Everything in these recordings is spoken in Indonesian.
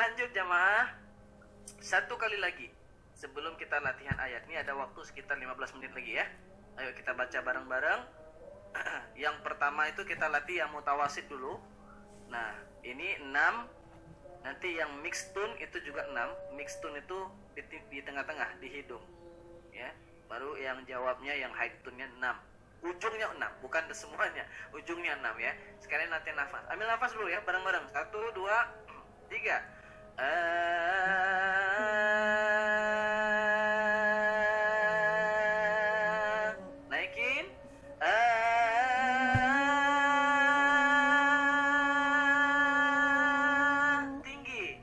lanjut jamaah. Satu kali lagi sebelum kita latihan ayat. Ini ada waktu sekitar 15 menit lagi ya. Ayo kita baca bareng-bareng. Yang pertama itu kita latih yang mutawasid dulu. Nah, ini 6. Nanti yang mixed tone itu juga 6. Mixed tone itu di tengah-tengah, di hidung. Ya. Baru yang jawabnya yang high tone-nya 6. Ujungnya 6, bukan semuanya. Ujungnya 6 ya. Sekalian latihan nafas. Ambil nafas dulu ya, bareng-bareng. 1, 2, 3. Naikin. Tinggi.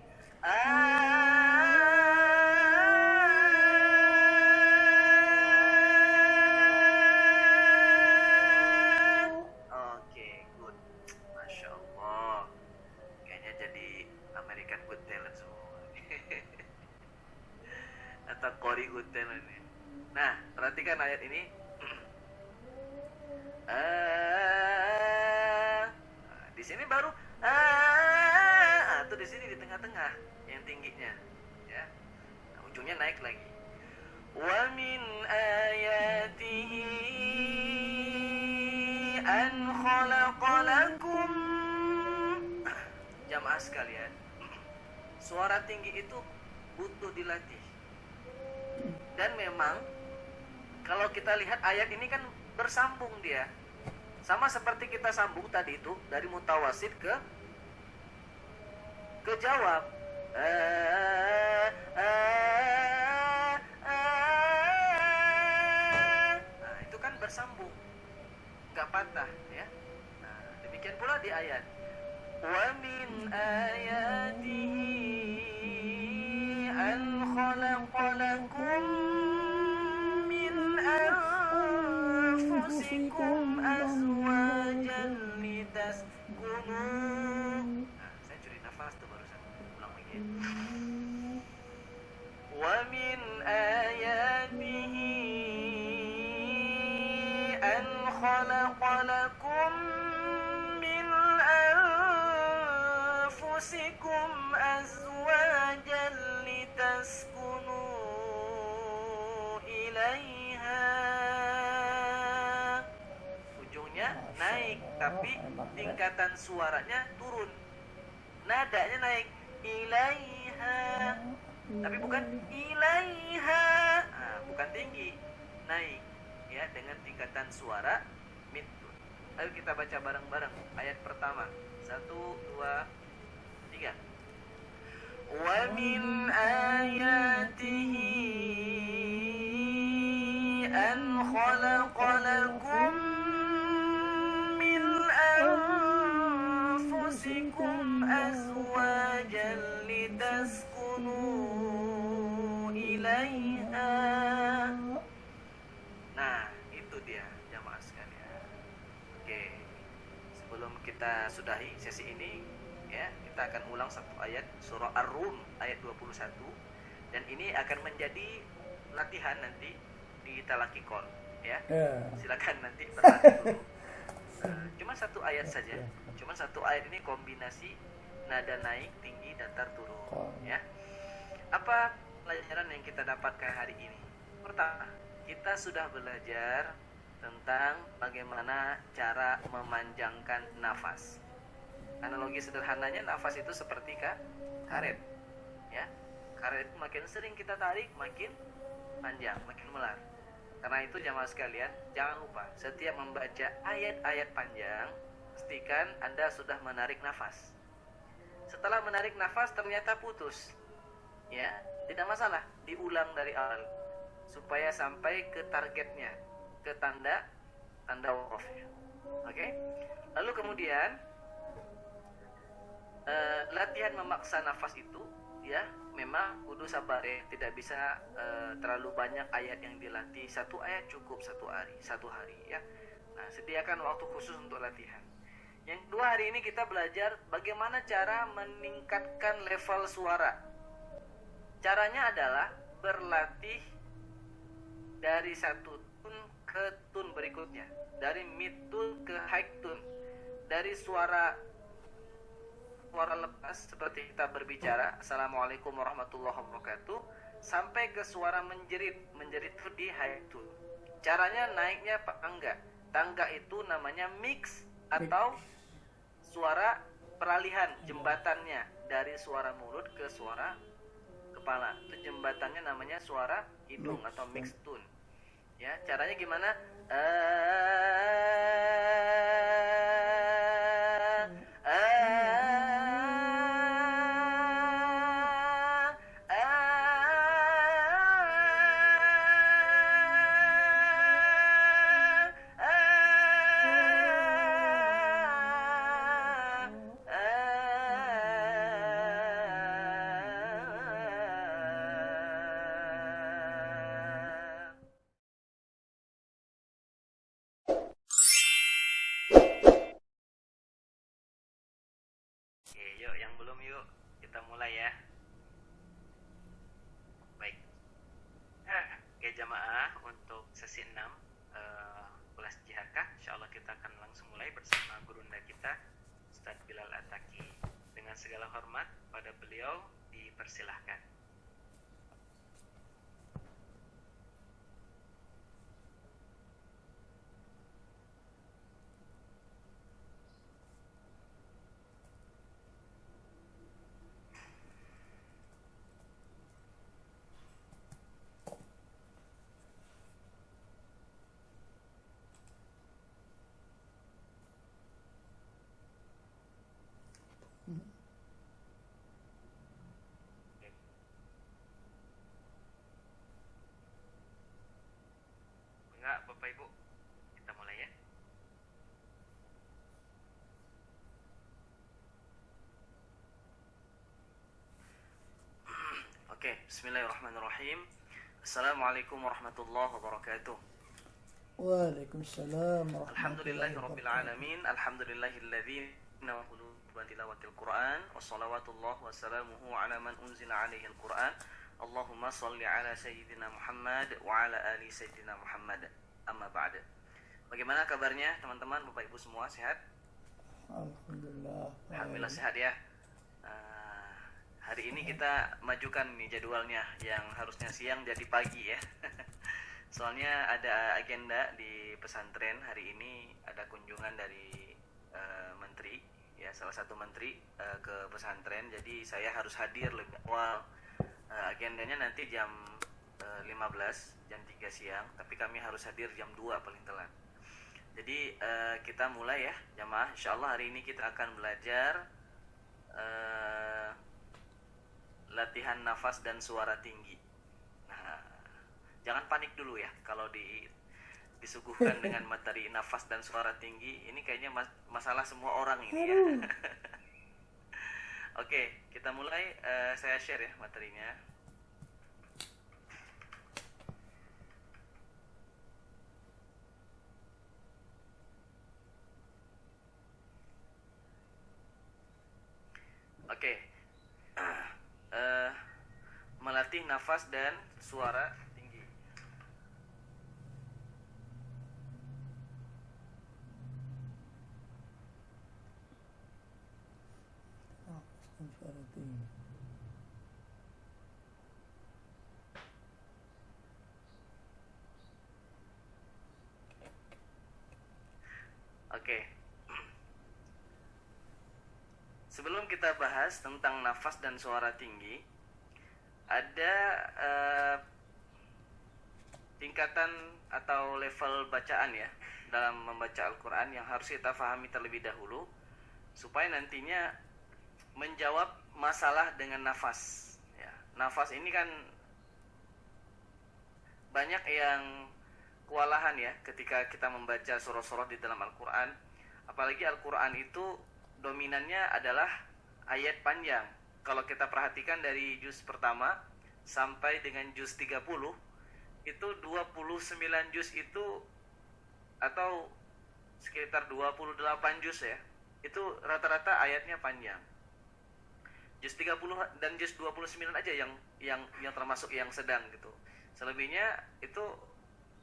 Oke, good. Masya Allah. Kayaknya jadi American Got Talent semua. Atau Cory Got Talent ini. Nah, perhatikan ayat ini. Di sini baru tuh di sini di tengah-tengah yang tingginya, ya. Nah, ujungnya naik lagi. Wa min ayatihi an khalaqalakum. Jamaah sekalian, suara tinggi itu butuh dilatih. Dan memang kalau kita lihat ayat ini kan bersambung dia. Sama seperti kita sambung tadi itu dari mutawasid ke jawab. Nah, itu kan bersambung. Enggak patah ya. Nah, demikian pula di ayat. Wa min ayatihi an khalaqalakum min anfusikum azwajan litaskunu. Nah, saya curi nafas tuh barusan. Ulang lagi. Wa min ayatihi an khalaqalakum min anfusikum azwajan litaskunu ilaiha. Ujungnya naik tapi tingkatan suaranya turun. Nadanya naik ilaiha. Tapi bukan ilaiha. Nah, bukan tinggi, naik ya dengan tingkatan suara mid tone. Ayo kita baca bareng-bareng ayat pertama. 1, 2, 3. Wa min ayatihi an khalaqalakum min anfusikum azwajan litaskunu ilaiha. Nah, itu dia jamaah sekalian. Oke. Sebelum kita sudahi sesi ini ya, kita akan ulang satu ayat surah Ar-Rum ayat 21 dan ini akan menjadi latihan nanti di talaqi-qol ya. Silakan nanti berlatih dulu. Cuma satu ayat saja. Cuma satu ayat ini kombinasi nada naik, tinggi, datar, turun ya. Apa pelajaran yang kita dapatkan hari ini? Pertama, kita sudah belajar tentang bagaimana cara memanjangkan nafas. Analogi sederhananya nafas itu seperti karet ya. Karet itu makin sering kita tarik makin panjang, makin melar. Karena itu jamaah sekalian, jangan lupa setiap membaca ayat-ayat panjang, pastikan Anda sudah menarik nafas. Setelah menarik nafas ternyata putus ya, tidak masalah, diulang dari awal supaya sampai ke targetnya, ke tanda wakafnya. Oke? Lalu kemudian latihan memaksa nafas itu ya, memang kudu sabar ya, tidak bisa terlalu banyak ayat yang dilatih. Satu ayat cukup satu hari ya. Nah, sediakan waktu khusus untuk latihan. Yang kedua, hari ini kita belajar bagaimana cara meningkatkan level suara. Caranya adalah berlatih dari satu tune ke tune berikutnya, dari mid tune ke high tune, dari suara suara lepas seperti kita berbicara assalamualaikum warahmatullahi wabarakatuh sampai ke suara menjerit itu di high tone. Caranya naiknya apa enggak? Tangga itu namanya mix atau suara peralihan jembatannya dari suara mulut ke suara kepala. Itu jembatannya namanya suara hidung atau mix tone. Ya, caranya gimana? Oke, yuk yang belum yuk kita mulai ya. Baik. Oke jamaah, untuk sesi 6 kelas JHK, insyaallah kita akan langsung mulai bersama gurunda kita Ustaz Bilal Ataki. Dengan segala hormat pada beliau dipersilahkan. Enggak, Bapak Ibu, kita mulai ya. Oke, bismillahirrahmanirrahim. Assalamualaikum warahmatullahi wabarakatuh. Waalaikumsalam Alhamdulillahirabbil alamin. Alhamdulillahilladzi nawahulu tilawatil Qur'an wassalawatullah wassalamuhu ala man unzila alaihi al-Qur'an. Allahumma salli ala sayyidina Muhammad wa ala ali sayyidina Muhammad. Amma ba'da. Bagaimana kabarnya teman-teman, Bapak Ibu semua sehat? Alhamdulillah. Alhamdulillah sehat ya. Hari ini kita majukan nih jadwalnya, yang harusnya siang jadi pagi ya. Soalnya ada agenda di pesantren hari ini, ada kunjungan dari menteri ya, salah satu menteri ke pesantren. Jadi saya harus hadir lebih awal. Agendanya nanti jam 15, jam 3 siang, tapi kami harus hadir jam 2 paling telat. Jadi kita mulai ya jamaah. Insyaallah hari ini kita akan belajar latihan nafas dan suara tinggi. Nah, jangan panik dulu ya kalau disuguhkan dengan materi nafas dan suara tinggi. Ini kayaknya masalah semua orang ini ya. Oke, kita mulai. Saya share ya materinya. Oke. Melatih nafas dan suara tinggi. Suara tinggi. Oke. Sebelum kita bahas tentang nafas dan suara tinggi, ada tingkatan atau level bacaan ya dalam membaca Al-Quran yang harus kita pahami terlebih dahulu supaya nantinya menjawab masalah dengan nafas ya. Nafas ini kan banyak yang kewalahan ya ketika kita membaca surah-surah di dalam Al-Quran. Apalagi Al-Quran itu dominannya adalah ayat panjang. Kalau kita perhatikan dari juz pertama sampai dengan juz 30, itu 29 juz itu atau sekitar 28 juz ya, itu rata-rata ayatnya panjang. Juz 30 dan juz 29 aja yang termasuk yang sedang gitu. Selebihnya itu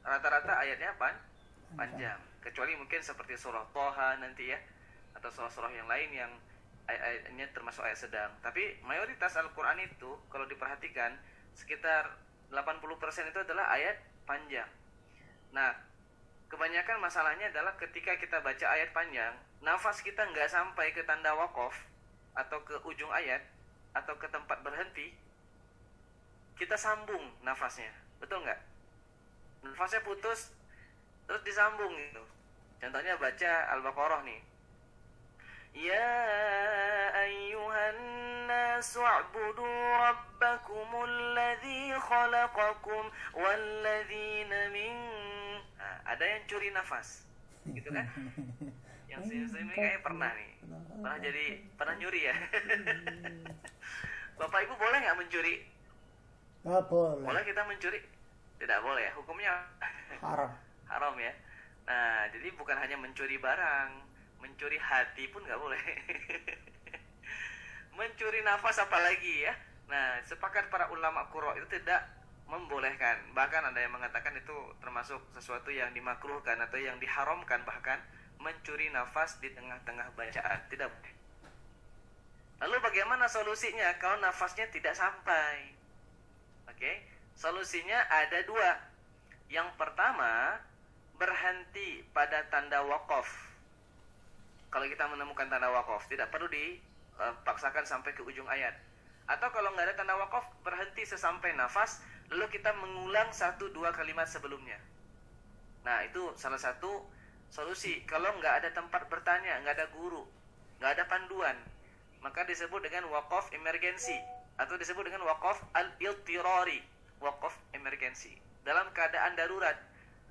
rata-rata ayatnya panjang. Kecuali mungkin seperti surah Toha nanti ya, atau surah-surah yang lain yang ayat-ayatnya termasuk ayat sedang. Tapi mayoritas Al-Quran itu kalau diperhatikan sekitar 80% itu adalah ayat panjang. Nah, kebanyakan masalahnya adalah ketika kita baca ayat panjang, nafas kita nggak sampai ke tanda waqaf atau ke ujung ayat atau ke tempat berhenti, kita sambung nafasnya, betul nggak? Nafasnya putus terus disambung gitu. Contohnya baca Al-Baqarah nih. Ya ayyuhan nasu a'budu rabbakumul ladzi khalaqakum walladzina min. Nah, ada yang curi nafas, gitu kan? Yang saya kayaknya pernah nih, pernah nyuri ya. Bapak Ibu boleh nggak mencuri? Nggak boleh. Boleh kita mencuri? Tidak boleh ya, hukumnya Haram. haram ya. Nah, jadi bukan hanya mencuri barang, mencuri hati pun nggak boleh. Mencuri nafas apalagi ya. Nah, sepakat para ulama qurra itu tidak membolehkan. Bahkan ada yang mengatakan itu termasuk sesuatu yang dimakruhkan atau yang diharamkan, bahkan mencuri nafas di tengah-tengah bacaan. Tidak boleh. Lalu bagaimana solusinya kalau nafasnya tidak sampai? Oke, solusinya ada dua. Yang pertama, berhenti pada tanda waqaf. Kalau kita menemukan tanda waqaf, tidak perlu dipaksakan sampai ke ujung ayat. Atau kalau nggak ada tanda waqaf, berhenti sesampai nafas, lalu kita mengulang 1-2 kalimat sebelumnya. Nah, itu salah satu solusi. Kalau nggak ada tempat bertanya, nggak ada guru, nggak ada panduan, maka disebut dengan waqaf emergensi atau disebut dengan waqaf al-iltirari, waqaf emergensi. Dalam keadaan darurat.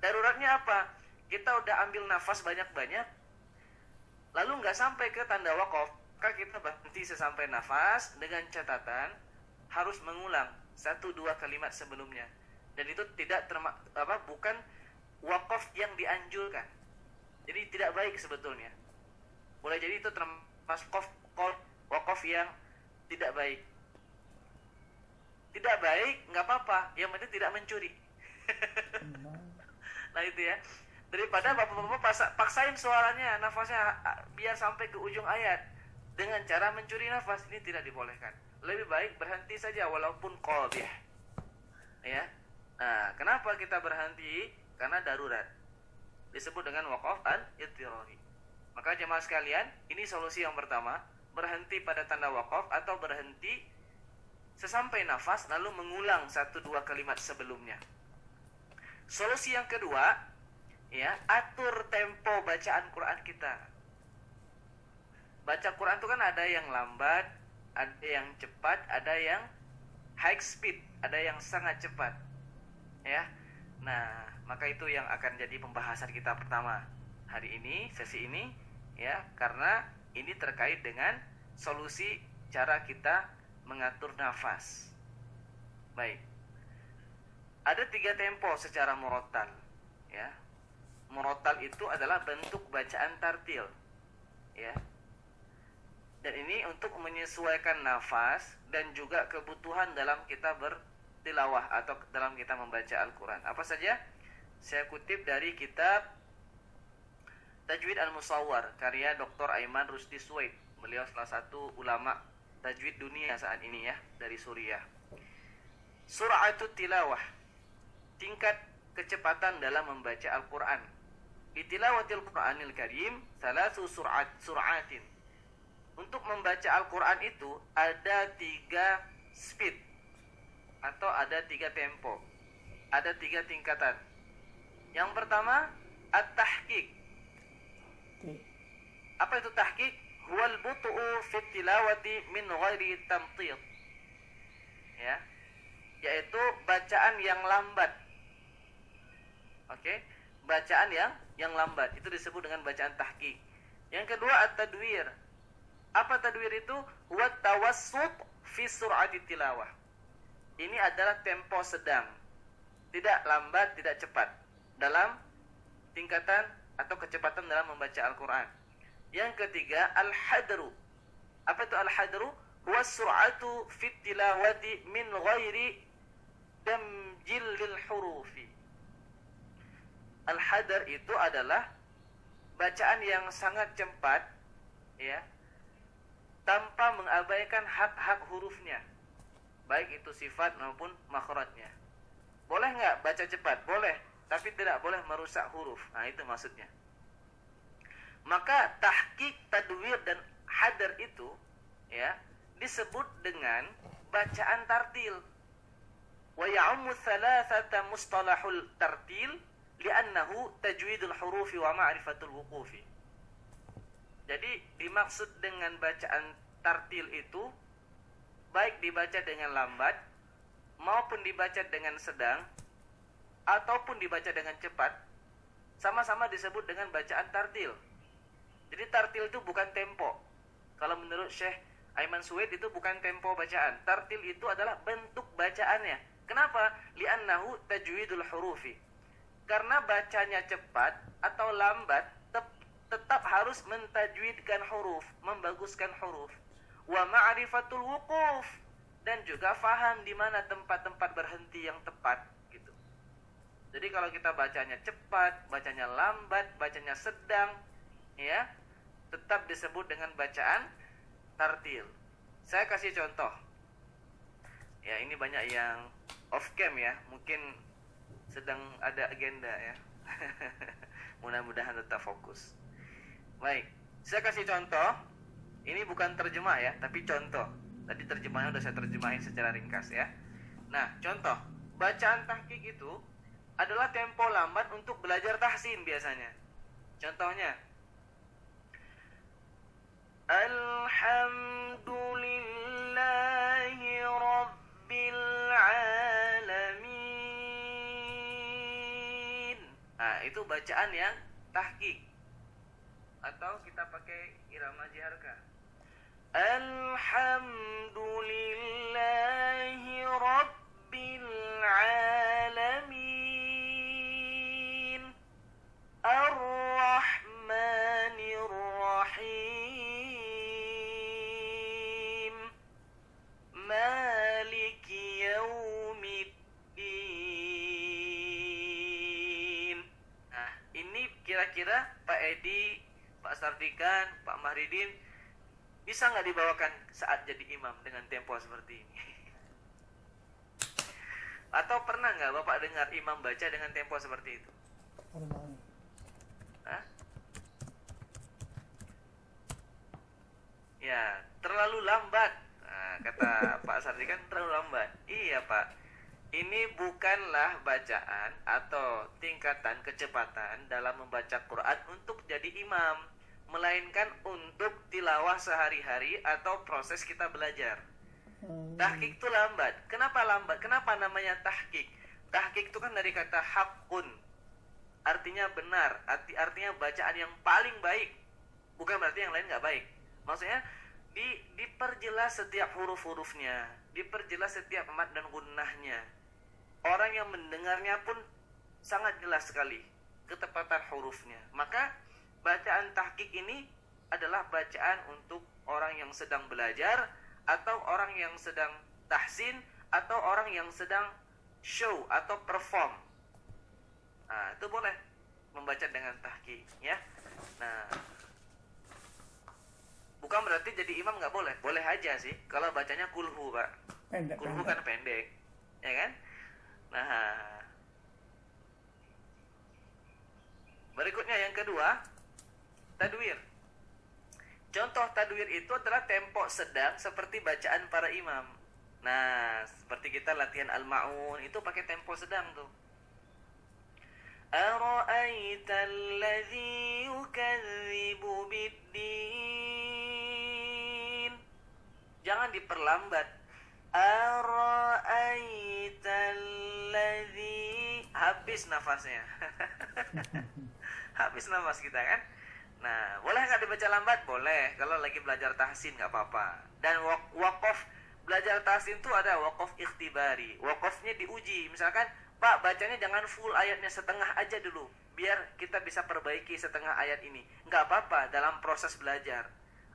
Daruratnya apa? Kita udah ambil nafas banyak-banyak, lalu nggak sampai ke tanda waqaf, maka kita berhenti sesampai nafas dengan catatan harus mengulang 1-2 kalimat sebelumnya. Dan itu tidak bukan waqaf yang dianjurkan. Jadi tidak baik sebetulnya. Boleh jadi itu termasuk waqaf yang tidak baik. Tidak baik, nggak apa-apa. Yang penting tidak mencuri. Nah itu ya. Daripada bapak-bapak paksain suaranya, nafasnya biar sampai ke ujung ayat dengan cara mencuri nafas, ini tidak dibolehkan. Lebih baik berhenti saja walaupun qadhih. Ya. Nah, kenapa kita berhenti? Karena darurat. Disebut dengan waqaf al-iltirari. Maka jemaah sekalian, ini solusi yang pertama, berhenti pada tanda waqaf atau berhenti sesampai nafas lalu mengulang 1-2 kalimat sebelumnya. Solusi yang kedua, ya, atur tempo bacaan Quran kita. Baca Quran itu kan ada yang lambat, ada yang cepat, ada yang high speed, ada yang sangat cepat. Ya. Nah, maka itu yang akan jadi pembahasan kita pertama hari ini, sesi ini, ya, karena ini terkait dengan solusi cara kita mengatur nafas. Baik. Ada 3 tempo secara murattal, ya. Murattal itu adalah bentuk bacaan tartil, ya. Dan ini untuk menyesuaikan nafas dan juga kebutuhan dalam kita bertilawah atau dalam kita membaca Al-Quran. Apa saja? Saya kutip dari kitab Tajwid Al-Musawwar karya Dr. Aiman Rusdi Suwaid. Beliau salah satu ulama tajwid dunia saat ini ya, dari Suriah. Sur'atut tilawah, tingkat kecepatan dalam membaca Al-Quran. Di tilawatil Quranil Karim salasu sur'atin. Untuk membaca Al-Quran itu ada 3 speed atau ada 3 tempo, ada 3 tingkatan. Yang pertama, at-tahqiq. Apa itu tahqiq? Huwal butu'u fit tilawati min ghairi tamtid. Ya, yaitu bacaan yang lambat. Oke, bacaan yang lambat itu disebut dengan bacaan tahqiq. Yang kedua, at-tadwir. Apa tadwir itu? Huwa tawassut fi sur'ati tilawah. Ini adalah tempo sedang, tidak lambat, tidak cepat dalam tingkatan atau kecepatan dalam membaca Al-Quran. Yang ketiga, al-hadru. Apa itu al-hadru? Huwa sur'atu fit tilawati min ghairi damjil lil hurufi. Al-hadr itu adalah bacaan yang sangat cepat, ya, tanpa mengabaikan hak-hak hurufnya, baik itu sifat maupun makhrajnya. Boleh nggak baca cepat? Boleh, tapi tidak boleh merusak huruf. Nah, itu maksudnya. Maka tahqiq, tadwir dan hadar itu ya disebut dengan bacaan tartil. Wa ya'ummu thalathata mustalahul tartil li'annahu tajwidul hurufi wa ma'rifatul wuqufi. Jadi dimaksud dengan bacaan tartil itu baik dibaca dengan lambat maupun dibaca dengan sedang ataupun dibaca dengan cepat, sama-sama disebut dengan bacaan tartil. Jadi tartil itu bukan tempo. Kalau menurut Syekh Aiman Suwaid itu bukan tempo bacaan. Tartil itu adalah bentuk bacaannya. Kenapa? Li'annahu tajwidul hurufi. Karena bacanya cepat atau lambat tetap harus mentajwidkan huruf, membaguskan huruf. Wa ma'rifatul wuquf, dan juga faham di mana tempat-tempat berhenti yang tepat gitu. Jadi kalau kita bacanya cepat, bacanya lambat, bacanya sedang, ya, tetap disebut dengan bacaan tartil. Saya kasih contoh. Ya, ini banyak yang off cam ya, mungkin sedang ada agenda ya. Mudah-mudahan tetap fokus. Baik, saya kasih contoh. Ini bukan terjemah ya, tapi contoh. Tadi terjemahnya udah saya terjemahin secara ringkas ya. Nah, contoh. Bacaan tahqiq itu adalah tempo lambat untuk belajar tahsin biasanya. Contohnya, Alhamdulillahi Rabbil Alamin. Nah, itu bacaan yang tahqiq. Atau kita pakai irama jiharka. Alhamdulillahi Rabbil Alamin. Ar-Rahmanir Rahim. Maliki Yaumiddin. Nah, ini kira-kira Pak Edi, Pak Sardikan, Pak Mahridin bisa nggak dibawakan saat jadi imam dengan tempo seperti ini? Atau pernah nggak Bapak dengar imam baca dengan tempo seperti itu? Pernah. Hah? Ya, terlalu lambat. Nah, kata Pak Sardikan terlalu lambat. Iya Pak, ini bukanlah bacaan atau tingkatan kecepatan dalam membaca Quran untuk jadi imam, melainkan untuk tilawah sehari-hari atau proses kita belajar. Tahqiq itu lambat. Kenapa lambat? Kenapa namanya tahqiq? Tahqiq itu kan dari kata haqqun, artinya benar, artinya bacaan yang paling baik. Bukan berarti yang lain nggak baik. Maksudnya diperjelas setiap huruf-hurufnya, diperjelas setiap mad dan gunnahnya. Orang yang mendengarnya pun sangat jelas sekali ketepatan hurufnya. Maka bacaan tahqiq ini adalah bacaan untuk orang yang sedang belajar, atau orang yang sedang tahsin, atau orang yang sedang show atau perform. Nah, itu boleh membaca dengan tahqiq ya. Nah, bukan berarti jadi imam nggak boleh. Boleh aja sih kalau bacanya kulhu Pak. Kulhu kan pendek, ya kan? Nah, berikutnya yang kedua, tadwir. Contoh tadwir itu adalah tempo sedang seperti bacaan para imam. Nah, seperti kita latihan Al-Ma'un itu pakai tempo sedang tuh. Ara'aital ladzi yukadzibu biddin. Jangan diperlambat. Ara'aital ladzi, habis nafasnya. Habis nafas kita kan. Nah, boleh nggak dibaca lambat? Boleh. Kalau lagi belajar tahsin nggak apa-apa. Dan waqaf, belajar tahsin itu ada waqaf ikhtibari. Waqafnya diuji. Misalkan, Pak, bacanya jangan full ayatnya, setengah aja dulu, biar kita bisa perbaiki setengah ayat ini. Nggak apa-apa dalam proses belajar.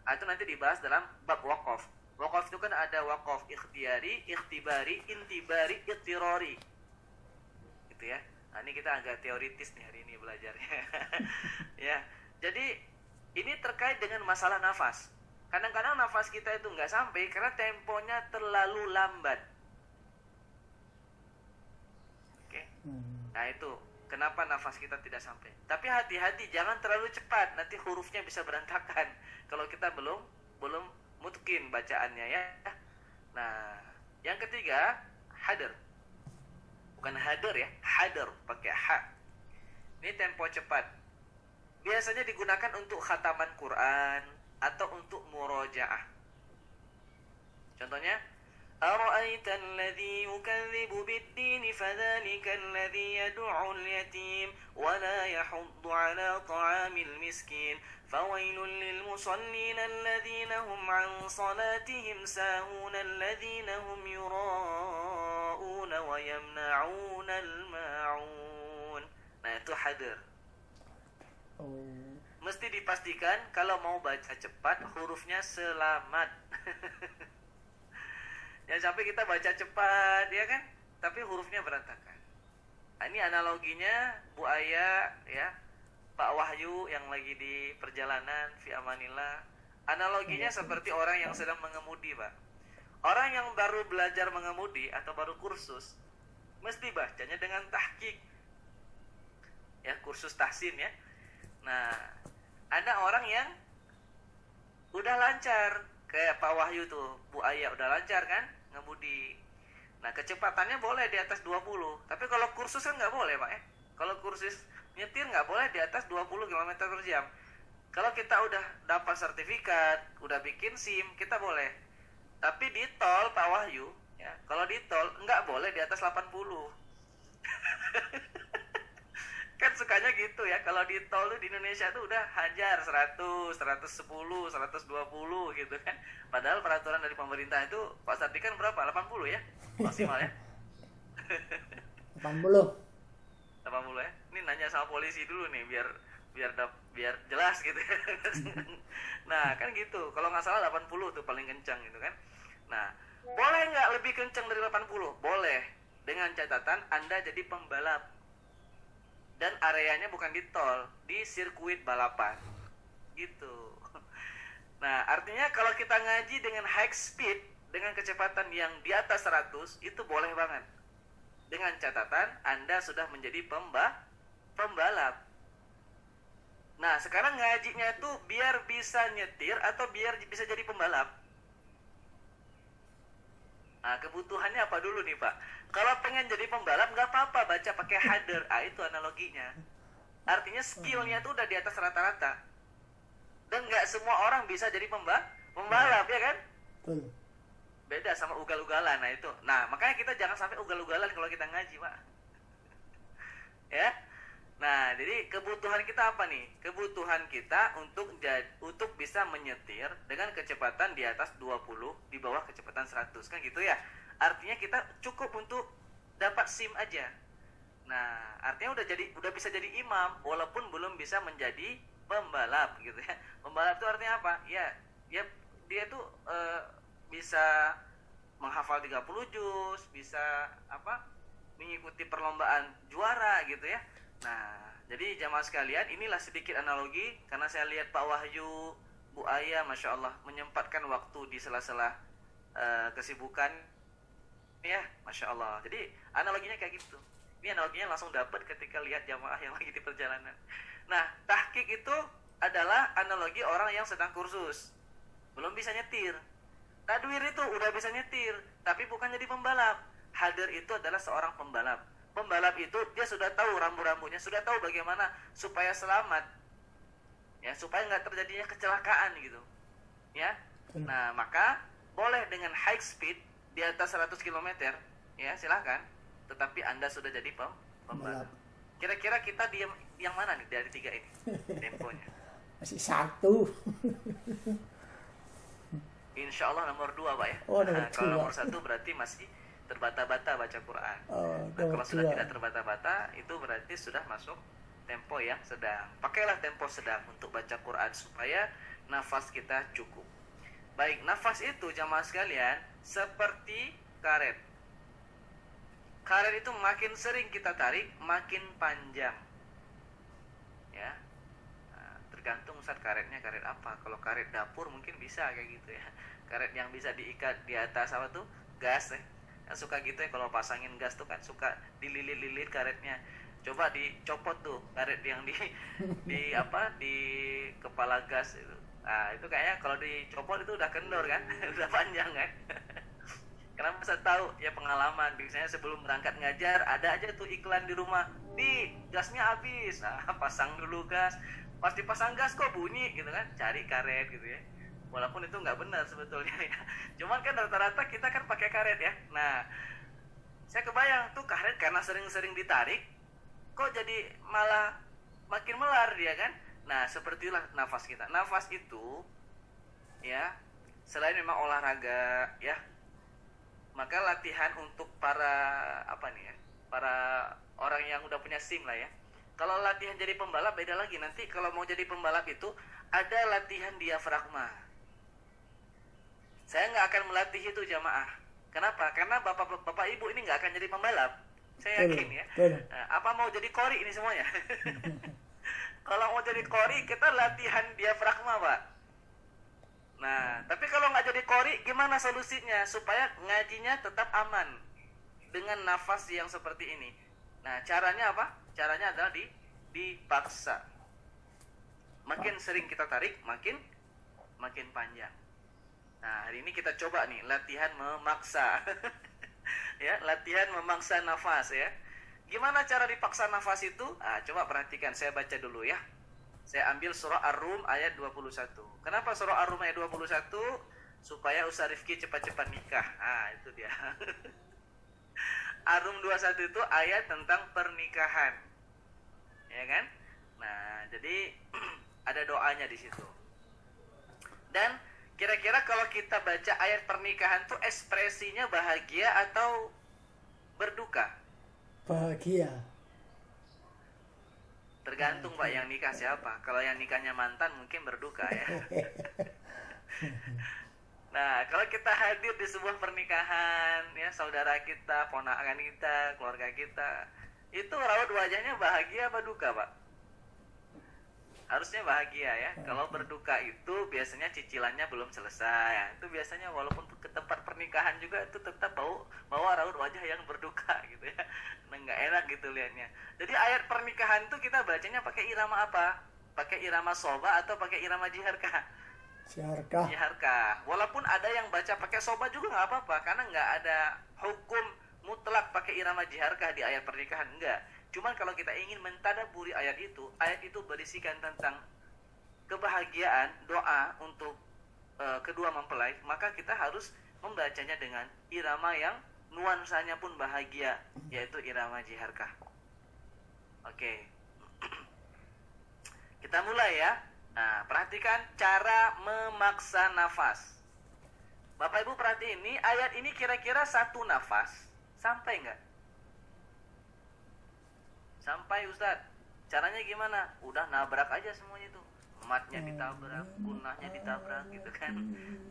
Itu nanti dibahas dalam bab waqaf. Waqaf itu kan ada waqaf ikhtiyari, ikhtibari, intibari, ittirori. Gitu ya. Nah, ini kita agak teoritis nih hari ini belajarnya. Ya. Jadi ini terkait dengan masalah nafas. Kadang-kadang nafas kita itu nggak sampai karena temponya terlalu lambat. Oke. Nah itu kenapa nafas kita tidak sampai. Tapi hati-hati, jangan terlalu cepat, nanti hurufnya bisa berantakan kalau kita belum mutqin bacaannya ya. Nah, yang ketiga hadar. Bukan hadar ya, hadar pakai ha. Ini tempo cepat. Biasanya digunakan untuk khataman Quran atau untuk murojaah. Contohnya, أرأيت الذي يكذب بالدين فذلك الذي يدع اليتيم ولا يحض على طعام المسكين فويل للمصلين الذين هم عن صلاتهم ساهون الذين هم يراءون ويمنعون الماعون. Nah itu hadir. Mesti dipastikan kalau mau baca cepat hurufnya selamat. Jangan sampai kita baca cepat ya kan, tapi hurufnya berantakan. Nah, ini analoginya Bu Aya ya, Pak Wahyu yang lagi di perjalanan fi amanillah. Analoginya seperti orang yang sedang mengemudi, Pak. Orang yang baru belajar mengemudi atau baru kursus mesti bacanya dengan tahqiq. Ya, kursus tahsin ya. Nah, ada orang yang udah lancar kayak Pak Wahyu tuh, Bu Aya udah lancar kan ngemudi. Nah, kecepatannya boleh di atas 20. Tapi kalau kursus kan nggak boleh, Pak ya. Kalau kursus nyetir nggak boleh di atas 20 km per jam. Kalau kita udah dapat sertifikat, udah bikin SIM, kita boleh. Tapi di tol, Pak Wahyu, ya, kalau di tol nggak boleh di atas 80. Kan sukanya gitu ya, kalau di tol tuh di Indonesia tuh udah hajar 100, 110, 120 gitu kan. Padahal peraturan dari pemerintah itu Pak Sardi kan berapa? 80 ya? Maksimal ya? 80. 80 ya? Ini nanya sama polisi dulu nih biar jelas gitu ya. Nah kan gitu, kalau nggak salah 80 tuh paling kencang gitu kan. Nah boleh nggak lebih kencang dari 80? Boleh, dengan catatan Anda jadi pembalap dan areanya bukan di tol, di sirkuit balapan gitu. Nah artinya kalau kita ngaji dengan high speed, dengan kecepatan yang di atas 100, itu boleh banget, dengan catatan Anda sudah menjadi pembalap. Nah sekarang ngajinya tuh biar bisa nyetir atau biar bisa jadi pembalap. Nah kebutuhannya apa dulu nih Pak? Kalau pengen jadi pembalap nggak apa-apa baca pakai hadar. Itu analoginya. Artinya skillnya tuh udah di atas rata-rata. Dan nggak semua orang bisa jadi pembalap ya kan? Beda sama ugal-ugalan. Nah itu. Nah makanya kita jangan sampai ugal-ugalan kalau kita ngaji Pak. Ya. Nah jadi kebutuhan kita apa nih? Kebutuhan kita untuk bisa menyetir dengan kecepatan di atas 20, di bawah kecepatan 100 kan gitu ya. Artinya kita cukup untuk dapat SIM aja. Nah, artinya udah bisa jadi imam walaupun belum bisa menjadi pembalap gitu ya. Pembalap itu artinya apa? Ya dia tuh bisa menghafal 30 juz, bisa mengikuti perlombaan juara gitu ya. Nah, jadi jamaah sekalian, inilah sedikit analogi karena saya lihat Pak Wahyu, Bu Aya, Masya Allah menyempatkan waktu di sela-sela kesibukan. Ya, Masya Allah. Jadi analoginya kayak gitu. Ini analoginya langsung dapat ketika lihat jamaah yang lagi di perjalanan. Nah, tahqiq itu adalah analogi orang yang sedang kursus, belum bisa nyetir. Tadwir itu udah bisa nyetir, tapi bukan jadi pembalap. Hadir itu adalah seorang pembalap. Pembalap itu dia sudah tahu rambu-rambunya, sudah tahu bagaimana supaya selamat, ya supaya nggak terjadinya kecelakaan gitu. Ya, nah maka boleh dengan high speed di atas 100 km, ya silahkan. Tetapi Anda sudah jadi pembalap. Kira-kira kita diam yang mana nih dari tiga ini temponya? Masih satu. Insya Allah nomor 2 Pak ya. Oh, nomor kalau 2. nomor 1 berarti masih terbata-bata baca Quran. Nah, kalau 2. sudah tidak terbata-bata itu berarti sudah masuk tempo yang sedang. Pakailah tempo sedang untuk baca Quran supaya nafas kita cukup. Baik, nafas itu jamaah sekalian seperti karet. Karet itu makin sering kita tarik, makin panjang. Ya. Nah, tergantung Ustaz karetnya karet apa. Kalau karet dapur mungkin bisa kayak gitu ya. Karet yang bisa diikat di atas apa tuh? Gas ya. Kan suka gitu ya kalau pasangin gas tuh kan suka dililit-lilit karetnya. Coba dicopot tuh karet yang di apa di kepala gas itu. Nah, itu kayaknya kalau dicopot itu udah kendor kan? Udah panjang kan? Karena saya tahu ya pengalaman biasanya sebelum berangkat ngajar ada aja tuh iklan di rumah, di gasnya habis, nah pasang dulu gas, pas dipasang gas kok bunyi gitu kan, cari karet gitu ya, walaupun itu nggak benar sebetulnya ya, cuman kan rata-rata kita kan pakai karet ya. Nah saya kebayang tuh karet karena sering-sering ditarik, kok jadi malah makin melar dia kan. Nah sepertilah nafas kita, nafas itu ya selain memang olahraga ya, maka latihan untuk para apa nih ya, para orang yang udah punya SIM lah ya. Kalau latihan jadi pembalap beda lagi. Nanti kalau mau jadi pembalap itu ada latihan diafragma. Saya nggak akan melatih itu jamaah. Kenapa? Karena bapak ibu ini nggak akan jadi pembalap. Saya yakin ya. Nah, apa mau jadi kori ini semuanya? Kalau mau jadi kori kita latihan diafragma pak. Nah, tapi kalau nggak jadi kori, gimana solusinya supaya ngajinya tetap aman dengan nafas yang seperti ini? Nah, caranya apa? Caranya adalah dipaksa. Makin sering kita tarik, makin panjang. Nah, hari ini kita coba nih latihan memaksa, ya, latihan memaksa nafas ya. Gimana cara dipaksa nafas itu? Ah, coba perhatikan, saya baca dulu ya. Saya ambil surah Ar-Rum ayat 21. Kenapa surah Ar-Rum ayat 21? Supaya Ustaz Rifki cepat-cepat nikah. Ah, itu dia. Ar-Rum 21 itu ayat tentang pernikahan. Ya kan? Nah, jadi ada doanya di situ. Dan kira-kira kalau kita baca ayat pernikahan tuh ekspresinya bahagia atau berduka? Bahagia. Tergantung Pak yang nikah siapa. Kalau yang nikahnya mantan mungkin berduka ya. Nah, kalau kita hadir di sebuah pernikahan ya, saudara kita, ponakan kita, keluarga kita, itu raut wajahnya bahagia apa duka Pak? Harusnya bahagia ya. Kalau berduka itu biasanya cicilannya belum selesai. Itu biasanya walaupun ke tempat pernikahan juga itu tetap bawa raut wajah yang berduka gitu ya. Nah, nggak enak gitu liatnya. Jadi ayat pernikahan itu kita bacanya pakai irama apa? Pakai irama soba atau pakai irama jiharkah? Jiharkah. Walaupun ada yang baca pakai soba juga nggak apa-apa, karena nggak ada hukum mutlak pakai irama jiharkah di ayat pernikahan, enggak. Cuman kalau kita ingin mentadaburi ayat itu berisikan tentang kebahagiaan, doa untuk kedua mempelai, maka kita harus membacanya dengan irama yang nuansanya pun bahagia, yaitu irama jiharkah. Oke. Kita mulai ya. Nah, perhatikan cara memaksa nafas. Bapak Ibu perhatiin ini, ayat ini kira-kira satu nafas sampai enggak? Sampai Ustadz. Caranya gimana? Udah nabrak aja semuanya itu. Matnya ditabrak, punahnya ditabrak gitu kan.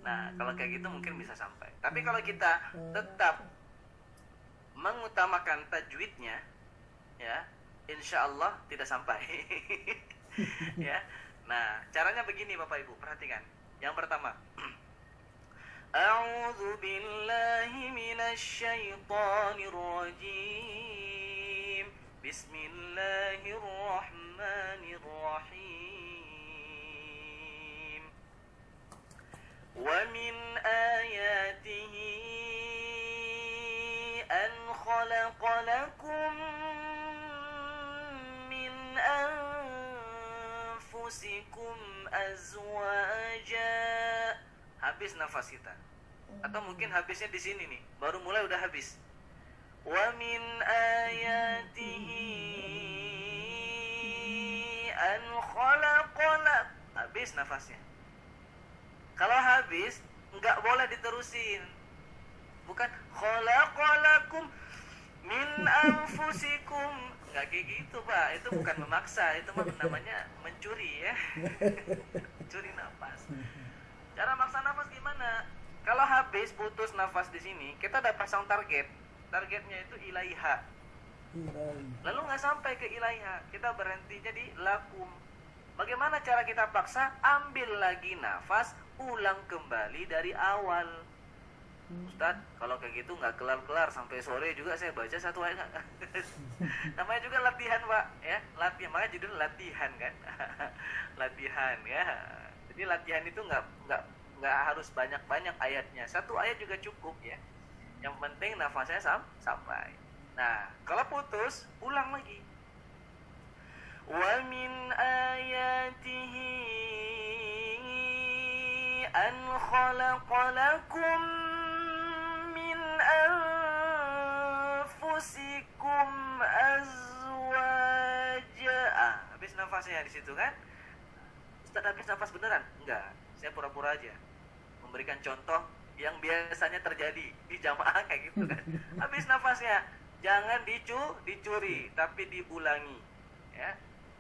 Nah, kalau kayak gitu mungkin bisa sampai. Tapi kalau kita tetap mengutamakan tajwidnya, ya, insya Allah tidak sampai. Ya. Nah, caranya begini Bapak Ibu, perhatikan. Yang pertama, A'udzu billahi minasy syaithanir rajim. Bismillahirrahmanirrahim. Wa min ayatihi an khalaqa lakum min anfusikum azwaja. Habis nafas kita. Atau mungkin habisnya di sini nih, baru mulai udah habis. Wa min ayatihi an khalaqala. Habis nafasnya. Kalau habis nggak boleh diterusin. Bukan khalaqalakum min anfusikum. Nggak kayak gitu Pak. Itu bukan memaksa. Itu namanya mencuri ya. Mencuri nafas. Cara maksa nafas gimana? Kalau habis putus nafas di sini, kita udah pasang target. Targetnya itu ilaiha. Lalu nggak sampai ke ilaiha, kita berhentinya di lakum. Bagaimana cara kita paksa? Ambil lagi nafas, ulang kembali dari awal. Ustadz, kalau kayak gitu nggak kelar-kelar sampai sore juga saya baca satu ayat. Namanya juga latihan, Pak, ya. Latihan, makanya judul latihan kan. Latihan ya. Jadi latihan itu nggak harus banyak-banyak ayatnya. Satu ayat juga cukup ya. Yang penting nafasnya sampai. Nah, kalau putus, ulang lagi. Wa min ayatihi an khalaqalakum min anfusikum azwaja. Habis nafasnya di situ kan? Ustaz, habis nafas beneran? Enggak, saya pura-pura aja memberikan contoh yang biasanya terjadi di jamaah kayak gitu kan. Habis nafasnya jangan dicuri, tapi diulangi ya.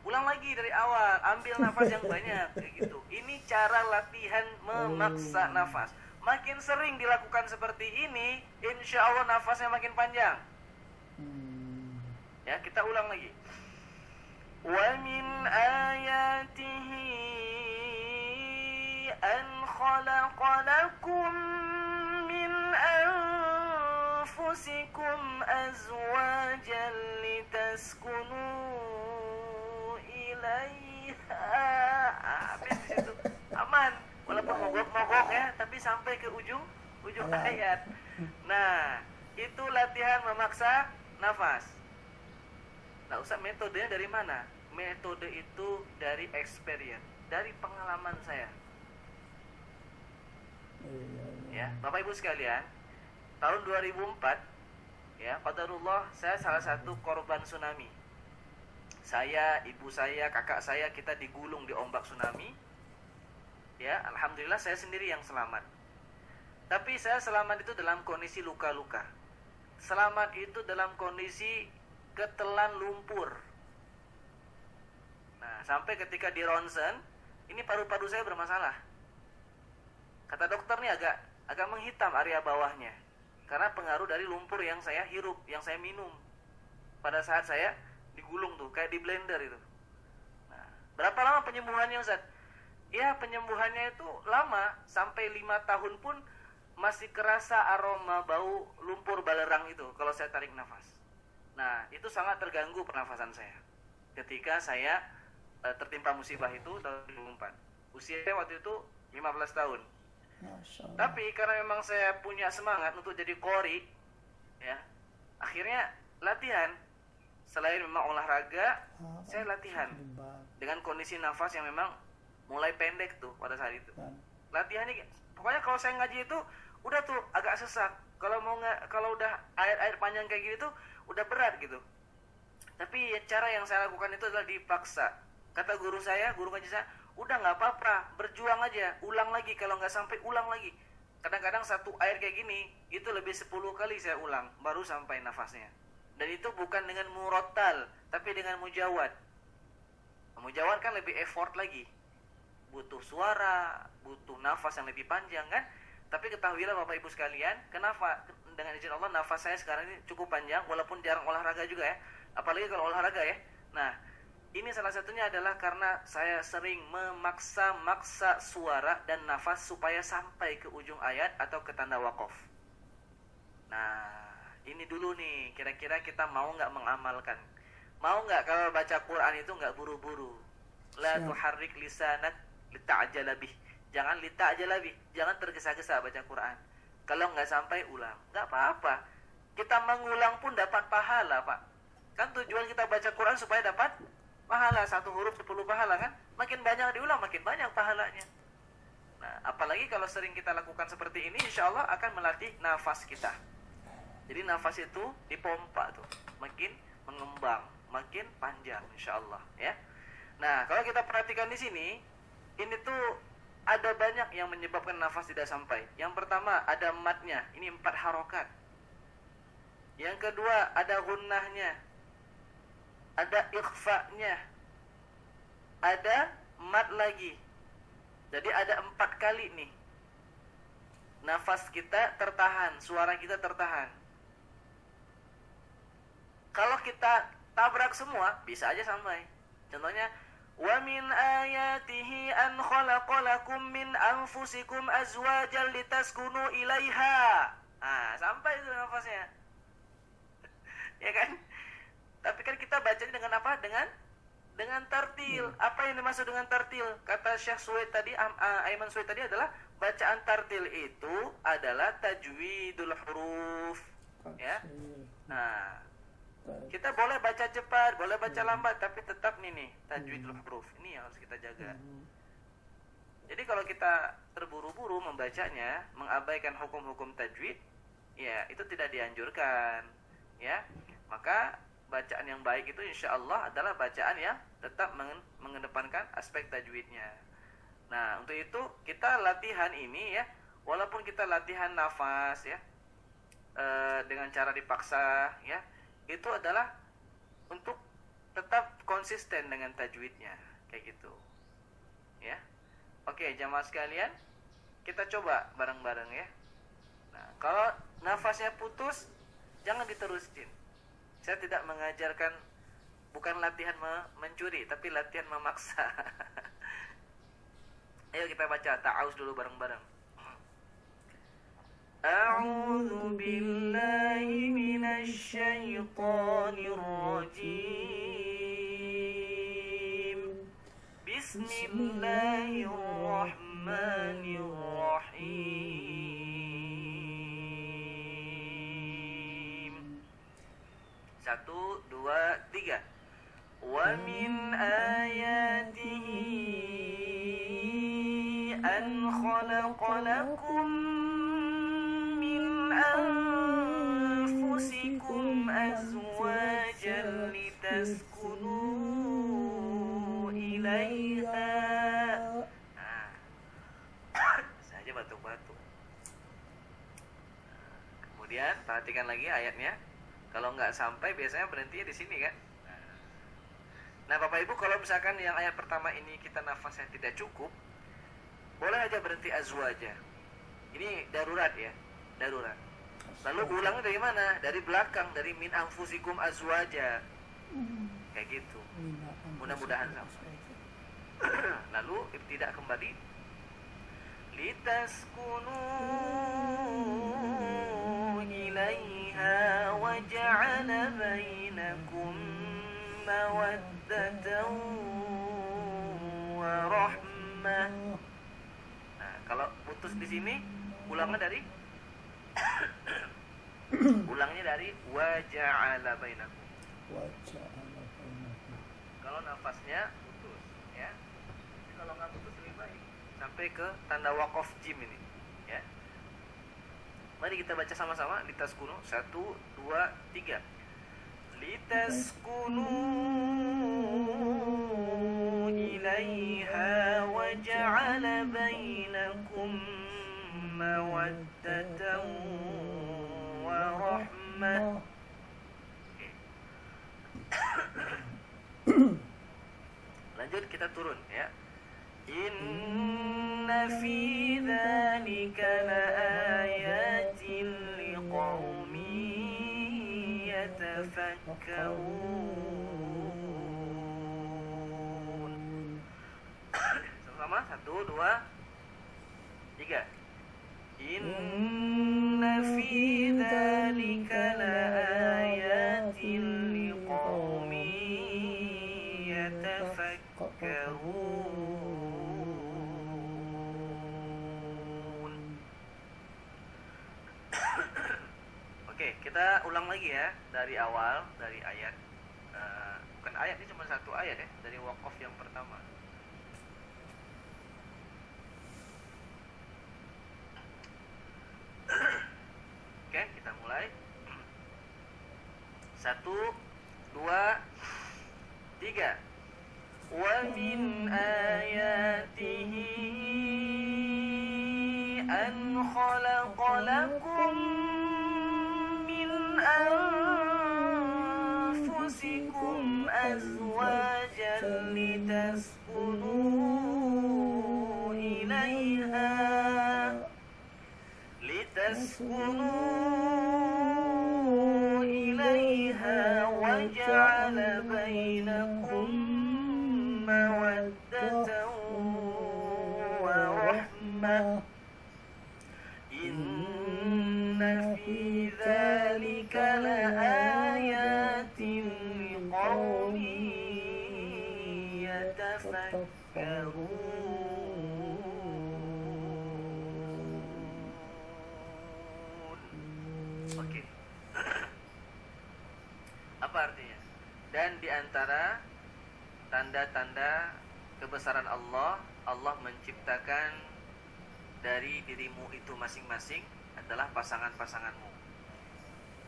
Ulang lagi dari awal, ambil nafas yang banyak kayak gitu. Ini cara latihan memaksa nafas. Makin sering dilakukan seperti ini, insya Allah nafasnya makin panjang. Ya, kita ulang lagi. Wa min ayatihi an khalaqalakum min anfusikum azwajan litaskunu habis di situ aman, walaupun mogok-mogok ya, tapi sampai ke ujung ayat. Nah, itu latihan memaksa nafas. Nah, Ustaz, metodenya dari mana? Metode itu dari experience, dari pengalaman saya. Ya, Bapak Ibu sekalian, tahun 2004 ya, qadarullah, saya salah satu korban tsunami. Saya, ibu saya, kakak saya, kita digulung di ombak tsunami. Ya, alhamdulillah saya sendiri yang selamat. Tapi saya selamat itu dalam kondisi luka-luka. Selamat itu dalam kondisi ketelan lumpur. Nah, sampai ketika di ronsen, ini paru-paru saya bermasalah. Kata dokter nih agak menghitam area bawahnya, karena pengaruh dari lumpur yang saya hirup, yang saya minum pada saat saya digulung tuh, kayak di blender itu. Nah, berapa lama penyembuhannya, Ustaz? Ya, penyembuhannya itu lama, sampai 5 tahun pun masih kerasa aroma bau lumpur balerang itu kalau saya tarik nafas. Nah, itu sangat terganggu pernafasan saya ketika saya tertimpa musibah itu tahun 2004. Usia saya waktu itu 15 tahun. Tapi karena memang saya punya semangat untuk jadi qori, ya, akhirnya latihan. Selain memang olahraga, saya latihan dengan kondisi nafas yang memang mulai pendek tuh pada saat itu. Latihannya, pokoknya kalau saya ngaji itu udah tuh agak sesak. Kalau udah ayat-ayat panjang kayak gini tuh udah berat gitu. Tapi cara yang saya lakukan itu adalah dipaksa. Kata guru ngaji saya, udah nggak apa-apa, berjuang aja, ulang lagi. Kalau nggak sampai, ulang lagi. Kadang-kadang satu ayat kayak gini itu lebih 10 kali saya ulang baru sampai nafasnya. Dan itu bukan dengan murattal, tapi dengan mujawad. Mujawad kan lebih effort lagi, butuh suara, butuh nafas yang lebih panjang kan. Tapi ketahuilah Bapak Ibu sekalian, kenapa dengan izin Allah nafas saya sekarang ini cukup panjang, walaupun jarang olahraga juga ya, apalagi kalau olahraga ya. Nah, ini salah satunya adalah karena saya sering memaksa suara dan nafas supaya sampai ke ujung ayat atau ke tanda waqaf. Nah, ini dulu nih, kira-kira kita mau nggak mengamalkan? Mau nggak kalau baca Quran itu nggak buru-buru? La tuharrik lisanak lita'jala bih. Jangan lita'jala bih, jangan tergesa-gesa baca Quran. Kalau nggak sampai, ulang. Nggak apa-apa. Kita mengulang pun dapat pahala, Pak. Kan tujuan kita baca Quran supaya dapat pahala. 1 huruf 10 pahala kan? Makin banyak diulang, makin banyak pahalanya. Nah, apalagi kalau sering kita lakukan seperti ini, insya Allah akan melatih nafas kita. Jadi nafas itu dipompa tuh, makin mengembang, makin panjang, insya Allah ya. Nah, kalau kita perhatikan di sini, ini tuh ada banyak yang menyebabkan nafas tidak sampai. Yang pertama ada matnya, ini 4 harokat. Yang kedua ada gunnahnya, ada ikhfa'nya, ada mat lagi. Jadi ada 4 kali nih nafas kita tertahan, suara kita tertahan. Kalau kita tabrak semua, bisa aja sampai. Contohnya, Wa min ayatihi an khalaqalakum min anfusikum azwajan litaskunu ilaiha. Sampai itu nafasnya. Ya kan? Tapi kan kita bacanya dengan apa? Dengan tartil. Apa yang dimaksud dengan tartil? Kata Syekh Suwaid tadi, Aiman Suwaid tadi adalah bacaan tartil itu adalah tajwidul huruf. Ya. Nah, kita boleh baca cepat, boleh baca lambat, tapi tetap nih tajwidul huruf. Ini yang harus kita jaga. Jadi kalau kita terburu-buru membacanya, mengabaikan hukum-hukum tajwid, ya itu tidak dianjurkan. Ya, maka bacaan yang baik itu insya Allah adalah bacaan yang tetap mengedepankan aspek tajwidnya. Nah, untuk itu kita latihan ini ya, walaupun kita latihan nafas ya, dengan cara dipaksa ya, itu adalah untuk tetap konsisten dengan tajwidnya, kayak gitu. Ya. Oke, jamaah sekalian, kita coba bareng-bareng ya. Nah, kalau nafasnya putus, jangan diterusin. Saya tidak mengajarkan, bukan latihan mencuri, tapi latihan memaksa. Ayo kita baca ta'awuz dulu bareng-bareng. A'udzu billahi minasy syaithanir rajim. Bismillahirrahmanirrahim. 1, 2, 3. Wa min ayatihi an khalaqalakum min anfusikum azwajan litaskunu ilaiha. Saja batuk-batuk. Kemudian perhatikan lagi ayatnya. Kalau nggak sampai biasanya berhentinya di sini kan. Nah Bapak Ibu, kalau misalkan yang ayat pertama ini kita nafasnya tidak cukup, boleh aja berhenti azwaja. Ini darurat ya, darurat. Lalu ulangnya dari mana? Dari belakang, dari min anfusikum azwaja. Kayak gitu. Mudah-mudahan sampai. Lalu ibtidak kembali. Litaskunu ilaiha wa ja'ala bainakum mawaddatan wa rahmah. Nah, kalau putus di sini, ulangnya dari wa ja'ala bainakum. Kalau nafasnya putus, ya. Kalau nggak putus lebih baik sampai ke tanda waqaf jim ini, ya. Mari kita baca sama-sama. Litaskunu 1, 2, 3. Litaskunu ilaiha wa ja'ala bainakum mawaddatan wa rahmah. Lanjut kita turun ya. Inna fi dzalika laayatin liqaumin yatafakkarun. Sama-sama 1, 2, 3. Inna fi dzalika laayatin liqaumin yatafakkarun. Oke, kita ulang lagi ya dari awal, dari ayat. Bukan ayat, ini cuma satu ayat ya, dari waqaf yang pertama. Oke, kita mulai. 1, 2, 3. Wa min ayatihi an khalaqalakum min anfusikum azwajan litaskunu ilaiha wa ja'ala bainakum mawaddah آيات لقوم يتفكرون. Oke. Apa artinya? Dan di antara tanda-tanda kebesaran Allah, Allah menciptakan dari dirimu itu masing-masing adalah pasangan-pasanganmu.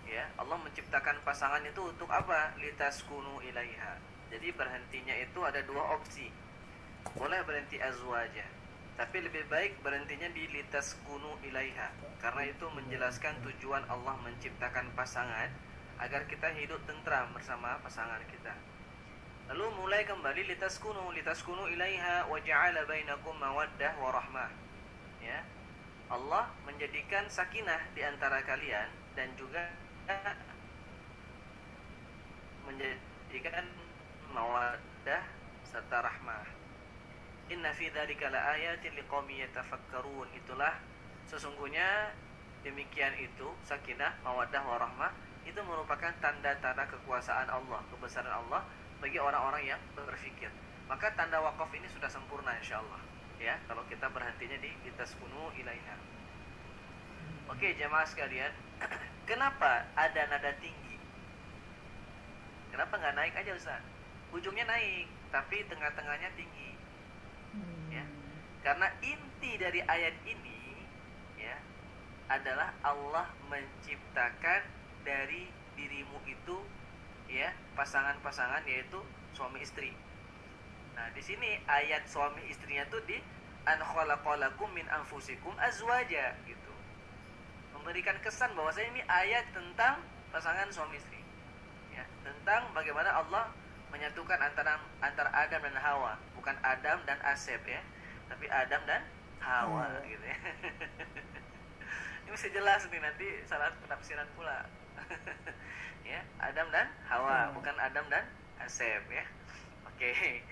Ya, Allah menciptakan pasangan itu untuk apa? Litaskunu ilaiha. Jadi berhentinya itu ada dua opsi. Boleh berhenti azwaja, tapi lebih baik berhentinya di litaskunu ilaiha, karena itu menjelaskan tujuan Allah menciptakan pasangan agar kita hidup tentram bersama pasangan kita. Lalu mulai kembali litaskunu ilaiha wa ja'ala bainakum mawaddah wa rahmah. Ya. Allah menjadikan sakinah di antara kalian dan juga menjadikan mawaddah serta rahmah. Inna fi dzalika laayatin liqaumin yatafakkarun. Itulah sesungguhnya demikian itu sakinah, mawaddah warahmah itu merupakan tanda-tanda kekuasaan Allah, kebesaran Allah bagi orang-orang yang berpikir. Maka tanda wakaf ini sudah sempurna insyaallah. Ya, kalau kita berhentinya di litaskunu ilaiha. Oke, jemaah sekalian, kenapa ada nada tinggi? Kenapa nggak naik aja Ustaz? Ujungnya naik, tapi tengah-tengahnya tinggi. Ya. Karena inti dari ayat ini ya adalah Allah menciptakan dari dirimu itu ya pasangan-pasangan, yaitu suami istri. Nah, di sini ayat suami istrinya tuh di an khalaqalakum min anfusikum azwaja gitu. Memberikan kesan bahwasanya ini ayat tentang pasangan suami istri. Ya, tentang bagaimana Allah menyatukan antara Adam dan Hawa, bukan Adam dan Asep ya, tapi Adam dan Hawa gitu ya. Ini mesti jelas nih, nanti salah penafsiran pula. Ya, Adam dan Hawa, bukan Adam dan Asep ya. Oke.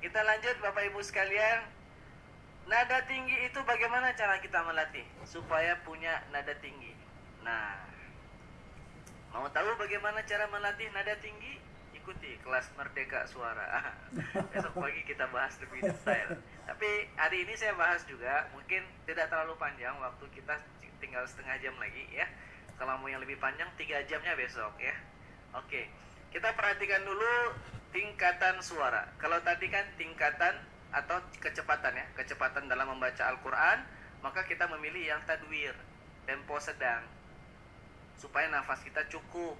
Kita lanjut Bapak Ibu sekalian. Nada tinggi itu bagaimana cara kita melatih supaya punya nada tinggi? Nah, mau tahu bagaimana cara melatih nada tinggi? Ikuti kelas Merdeka Suara. Besok pagi kita bahas lebih detail. Tapi hari ini saya bahas juga, mungkin tidak terlalu panjang, waktu kita tinggal setengah jam lagi ya. Kalau mau yang lebih panjang 3 jamnya besok ya. Oke, kita perhatikan dulu tingkatan suara. Kalau tadi kan tingkatan atau kecepatan ya, kecepatan dalam membaca Al-Quran, maka kita memilih yang tadwir, tempo sedang, supaya nafas kita cukup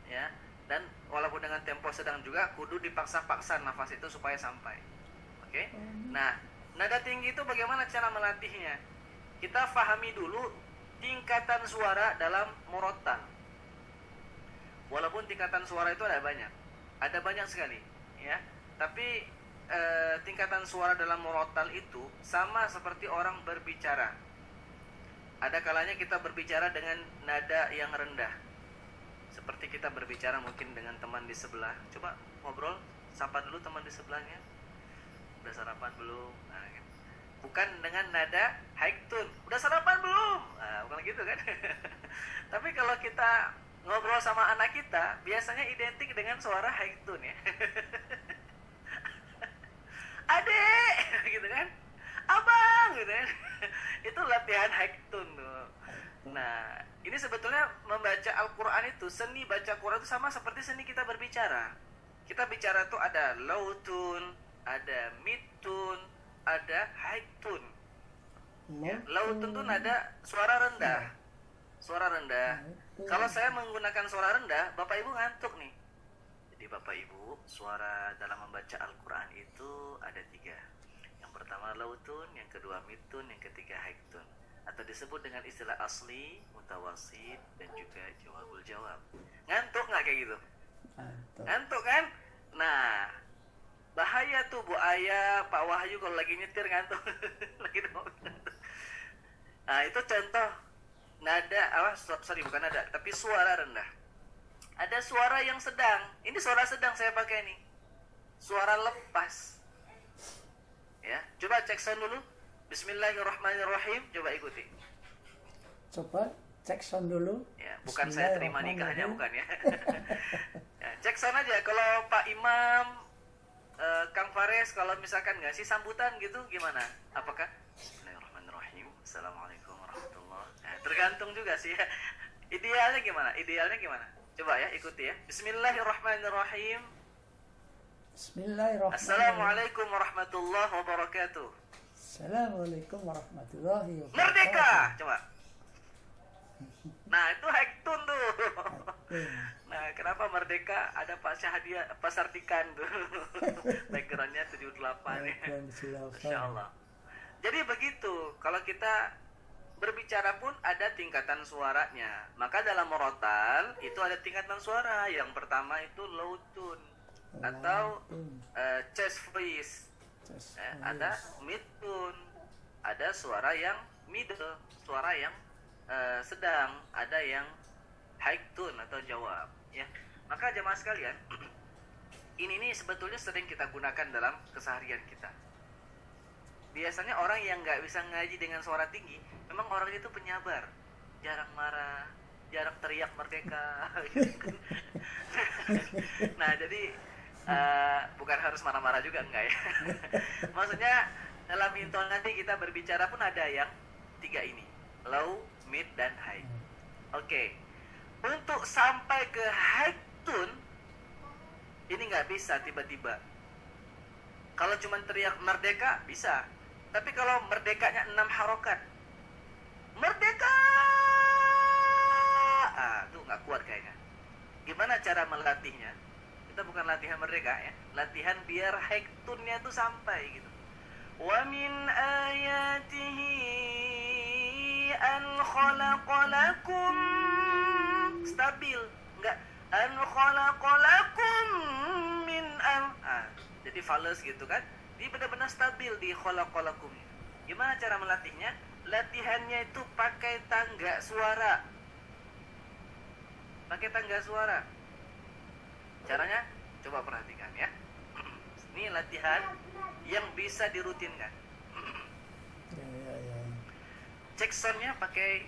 ya. Dan walaupun dengan tempo sedang juga kudu dipaksa-paksa nafas itu supaya sampai. Oke? Nah, nada tinggi itu bagaimana cara melatihnya? Kita fahami dulu tingkatan suara dalam murattal. Walaupun tingkatan suara itu ada banyak sekali ya. Tapi tingkatan suara dalam murattal itu sama seperti orang berbicara. Ada kalanya kita berbicara dengan nada yang rendah, seperti kita berbicara mungkin dengan teman di sebelah. Coba ngobrol, sapa dulu teman di sebelahnya. Udah sarapan belum? Nah, gitu. Bukan dengan nada high tone. Udah sarapan belum? Nah, bukan gitu kan. Tapi kalau kita ngobrol sama anak kita, biasanya identik dengan suara high tone ya. Adek, gitu kan, abang, gitu kan. Itu latihan high tone tuh. Nah, ini sebetulnya membaca Al-Quran itu, seni baca Quran itu sama seperti seni kita berbicara. Kita bicara tuh ada low tone, ada mid tone, ada high tone ya. Low tone tuh nada suara rendah. Suara rendah. Kalau saya menggunakan suara rendah, Bapak Ibu ngantuk nih. Jadi Bapak Ibu, suara dalam membaca Al-Quran itu ada 3. Yang pertama low tone, yang kedua mid tone, yang ketiga high tone. Atau disebut dengan istilah asli, mutawasid, dan juga jawabul jawab. Ngantuk nggak kayak gitu? Ngantuk kan? Nah, bahaya tuh Bu Aya, Pak Wahyu kalau lagi nyetir ngantuk. Lagi ngantuk. Nah, itu contoh nada, bukan nada, tapi suara rendah. Ada suara yang sedang. Ini suara sedang saya pakai nih. Suara lepas. Ya, coba cek sound dulu. Bismillahirrahmanirrahim. Coba ikuti. Coba. cek sound dulu. Ya, bukan saya terima nikahnya, Bismillahirrahmanirrahim. bukan ya. Ya, cek sound aja. Kalau Pak Imam, Kang Fares, kalau misalkan ngasih sambutan gitu gimana? Apakah Bismillahirrahmanirrahim, Assalamualaikum warahmatullahi. Nah, tergantung juga sih ya. Idealnya gimana? Idealnya gimana? Coba ya, ikuti ya. Bismillahirrahmanirrahim. Bismillahirrahmanirrahim. Assalamualaikum warahmatullahi wabarakatuh. Assalamualaikum warahmatullahi wabarakatuh. Merdeka! Coba. Nah, itu high tune tuh. Nah, kenapa Merdeka ada Pak Syahdia, Pak Sartikan tuh. Backgroundnya 78 ya. Masya Allah. Jadi begitu, kalau kita berbicara pun ada tingkatan suaranya. Maka dalam murotal itu ada tingkatan suara. Yang pertama itu low tone atau chest voice. Ada mid tone, ada suara yang middle, suara yang sedang, ada yang high tone atau jawab. Ya, maka jemaah sekalian, ini nih sebetulnya sering kita gunakan dalam keseharian kita. Biasanya orang yang nggak bisa ngaji dengan suara tinggi, memang orang itu penyabar, jarang marah, jarang teriak merdeka. Nah, jadi bukan harus marah-marah juga, enggak ya. Maksudnya dalam intonasi kita berbicara pun ada yang tiga ini, low, mid, dan high. Oke. Untuk sampai ke high tone ini nggak bisa tiba-tiba. Kalau cuma teriak merdeka bisa, tapi kalau merdekanya 6 harokat, merdeka, tuh nggak kuat kayaknya. Gimana cara melatihnya? Kita bukan latihan merdeka ya, latihan biar high tune-nya tuh sampai gitu. Wa min ayatihi an khalaqalakum, stabil, enggak an khalaqalakum min jadi fals gitu kan. Dia benar-benar stabil di khalaqalakum. Gimana cara melatihnya? Latihannya itu pakai tangga suara. Pakai tangga suara. Caranya coba perhatikan ya. Ini latihan yang bisa dirutinkan. Cek soundnya pakai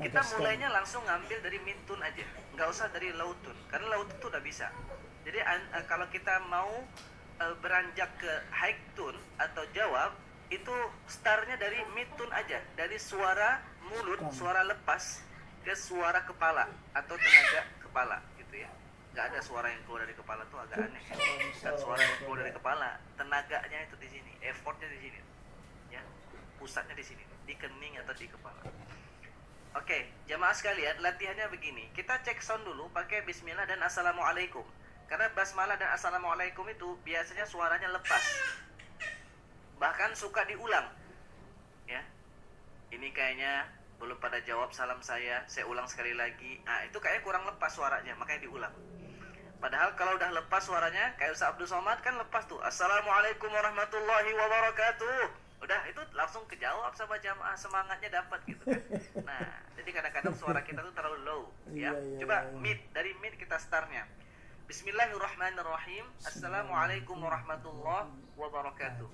kita mulainya langsung ngambil dari mid tone aja, nggak usah dari low tone, karena low tone tuh udah bisa. Jadi kalau kita mau beranjak ke high tone atau jawab, itu startnya dari mid tone aja, dari suara mulut, suara lepas ke suara kepala atau tenaga kepala gitu ya. Nggak ada suara yang keluar dari kepala tuh agak aneh. Dan suara yang keluar dari kepala, tenaganya itu di sini, effortnya di sini, ya, pusatnya di sini, di kening atau di kepala. Oke, jamaah sekalian, latihannya begini. Kita cek sound dulu pakai Bismillah dan Assalamualaikum. Karena Basmalah dan Assalamualaikum itu biasanya suaranya lepas, bahkan suka diulang. Ya, ini kayaknya belum pada jawab salam saya ulang sekali lagi. Nah, itu kayaknya kurang lepas suaranya, makanya diulang. Padahal kalau udah lepas suaranya, kayak Ustaz Abdul Somad kan lepas tuh, Assalamualaikum warahmatullahi wabarakatuh. Udah, itu langsung kejawab sama jamaah, semangatnya dapat gitu kan. Nah, jadi kadang-kadang suara kita tuh terlalu low ya. Coba mid, dari mid kita startnya. Bismillahirrahmanirrahim. Assalamualaikum warahmatullahi wabarakatuh.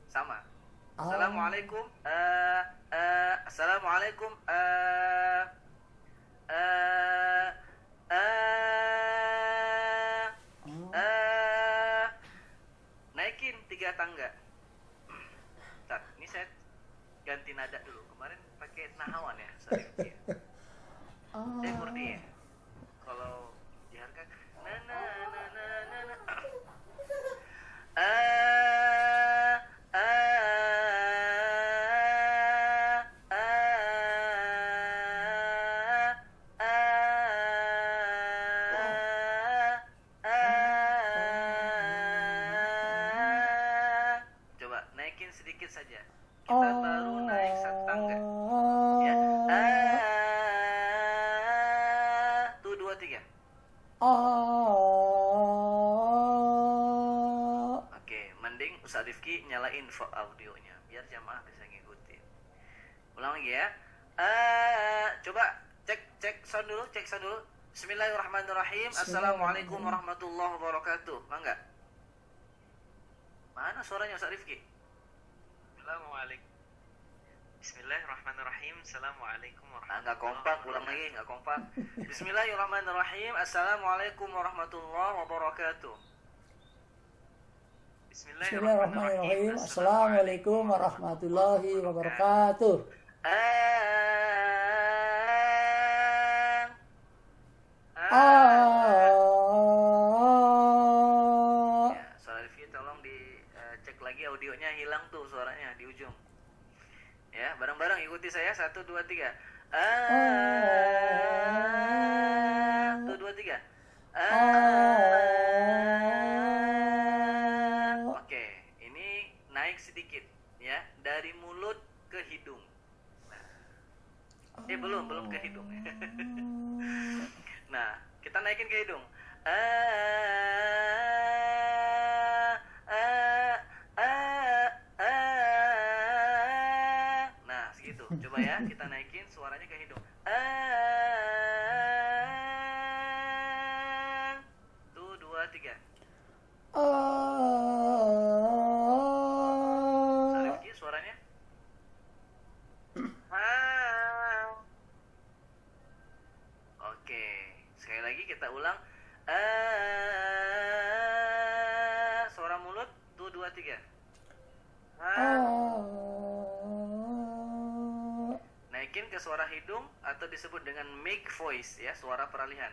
Sama. Assalamualaikum. Assalamualaikum. Naikin 3 tangga. Bentar, ini saya ganti nada dulu. Kemarin pakai nahawan ya, sorry. Saya murni ya. Kalau diharkan na na na na na na. Coba naikin sedikit saja. Kita baru naik 1 tangga. Ya. Tuh 2, 3. Oke, mending Ustaz Rifki nyalain audionya biar jamaah bisa ngikutin. Ulang lagi ya. Coba cek sound dulu, Bismillahirrahmanirrahim. Assalamualaikum warahmatullahi wabarakatuh. Mangga. Mana suaranya Ustaz Rifki? Assalamualaikum. Bismillahirrahmanirrahim. Assalamualaikum warahmatullahi wabarakatuh. Nggak kompak, ulang lagi, nggak kompak. Bismillahirrahmanirrahim. Assalamualaikum warahmatullahi wabarakatuh. Bismillahirrahmanirrahim. Assalamualaikum warahmatullahi wabarakatuh. Ya, suara review tolong dicek lagi audionya, hilang tuh suaranya di ujung. Ya, bareng-bareng ikuti saya. 1, 2, 3. 1, 2, 3. Oke, ini naik sedikit ya, dari mulut ke hidung. Belum ke hidung. Nah, kita naikin ke hidung. Nah, segitu. Coba ya, kita naikin suaranya ke hidung. Tuh, 2, 3. Rifki suaranya. Oke, sekali lagi kita ulang. Suara mulut. Tuh, 2, 3. Naikin ke suara hidung atau disebut dengan make voice ya, suara peralihan.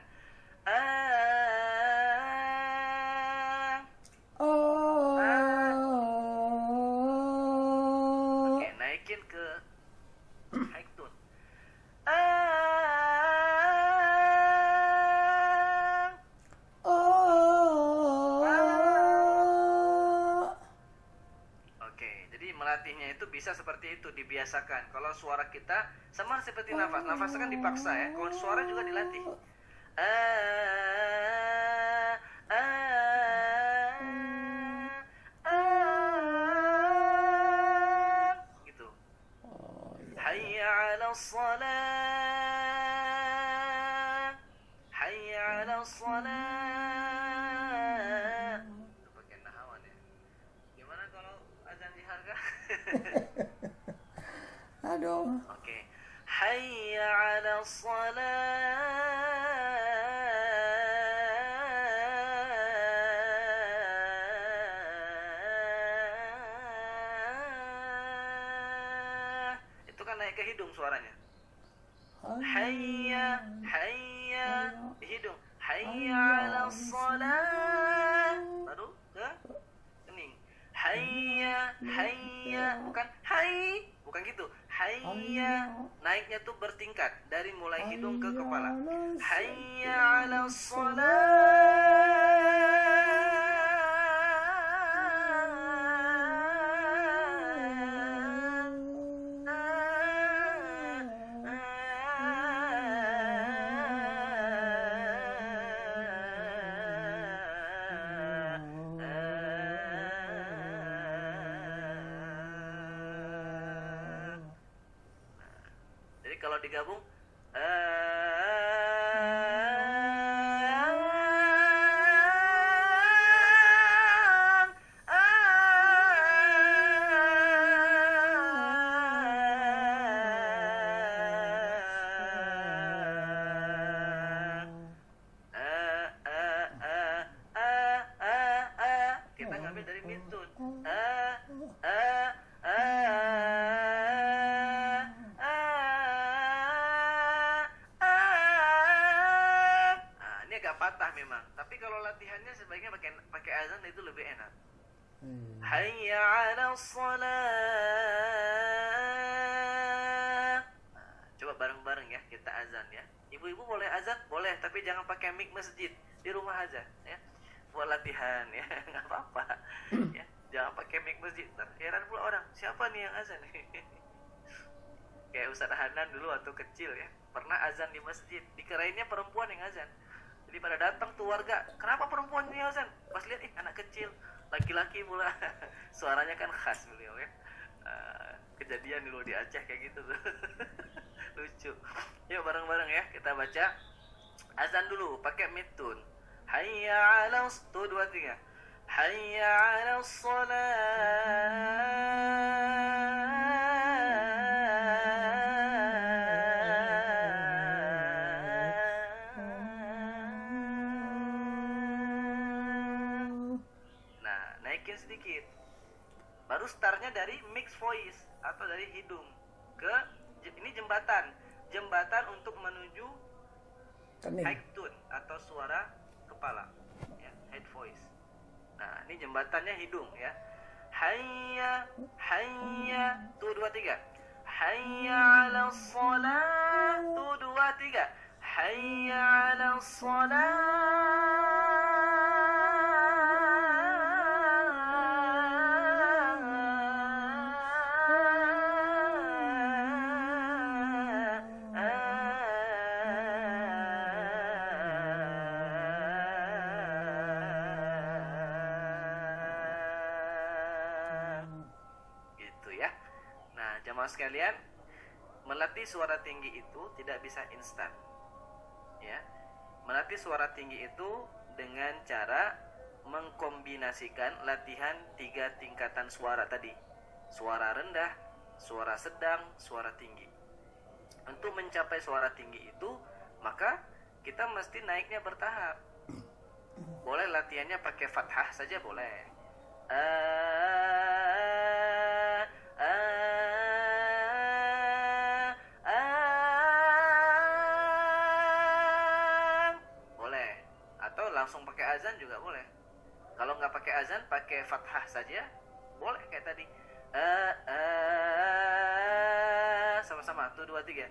Oke, naikin ke high tone. Oke, jadi melatihnya itu bisa seperti itu, dibiasakan. Kalau suara kita sama seperti nafas, nafas kan dipaksa ya. Kalau suara juga dilatih. Gitu. Hayya 'alas shalah. Hayya 'alas shalah. Itu pakai nahawan ya. Gimana kalau azan di harga? Aduh. Oke. Hayya 'alas shalah. Itu kan naik ke hidung suaranya. Hayya, hayya, di hidung. Hayya 'alas shalah. Baru ke kening. Hayya, hayya, bukan hai, bukan gitu. Hayya, naiknya tuh bertingkat dari mulai hidung ke kepala. Hayya 'alas Jadi kalau digabung kita ngambil dari mintun. Ini agak patah memang, tapi kalau latihannya sebaiknya pakai azan itu lebih enak. Hayya 'alas shalah. Coba bareng-bareng ya kita azan ya. Ibu-ibu boleh azan? Boleh, tapi jangan pakai mic masjid, di rumah aja ya. Buat latihan ya, nggak apa-apa. Ya, jangan pakai mic masjid. Heran pula orang, siapa nih yang azan? Kayak Ustaz Hanan dulu waktu kecil ya, pernah azan di masjid, dikirainnya perempuan yang azan. Jadi pada datang tuh warga, kenapa perempuan ini azan? Pas lihat, anak kecil, laki-laki pula. Suaranya kan khas beliau ya. Kejadian dulu di Aceh kayak gitu tuh. Lucu. Yuk bareng-bareng ya, kita baca azan dulu pakai mitun. Hayya 'alas, tuh 2 3. Hayya 'alas shalah. Baru startnya dari mixed voice atau dari hidung ke ini jembatan untuk menuju Kening. high tone atau suara kepala, ya, head voice. Nah, ini jembatannya hidung ya. Hayya hayya, tuh 2 3. Hayya 'alas shalah, tuh 2 3. Hayya 'alas gitu ya. Nah, jamaah sekalian, melatih suara tinggi itu tidak bisa instan. Ya. Melatih suara tinggi itu dengan cara mengkombinasikan latihan 3 tingkatan suara tadi. Suara rendah, suara sedang, suara tinggi. Untuk mencapai suara tinggi itu, maka kita mesti naiknya bertahap. Boleh latihannya pakai fathah saja boleh. Boleh. Atau langsung pakai azan juga boleh. Kalau nggak pakai azan, pakai fathah saja boleh kayak tadi. Sama-sama, tuh 2 3.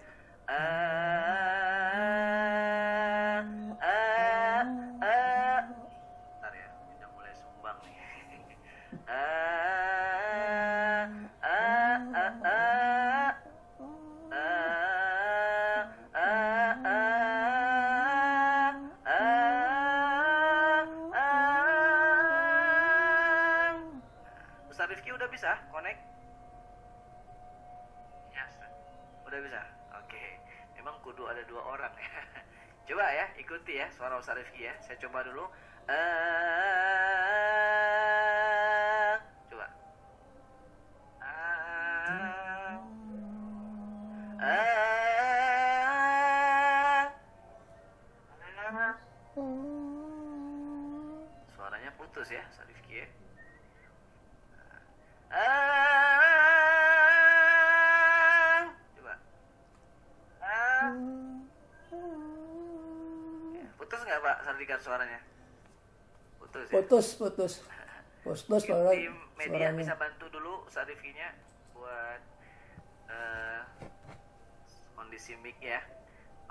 Bentar ya, udah mulai sumbang nih. Ustaz Rifki udah bisa connect? Ya, udah bisa. Oke. Memang kudu ada 2 orang ya. Coba ya, ikuti ya suara Ustaz Rifki ya. Saya coba dulu. Coba. Suaranya putus ya, Ustaz Rifki ya. Coba. Ya, putus nggak Pak Sardikan suaranya? Putus ya? Putus. Putus kalau Tim media suaranya. bisa bantu dulu Ustaz Rifki-nya buat kondisi mic ya.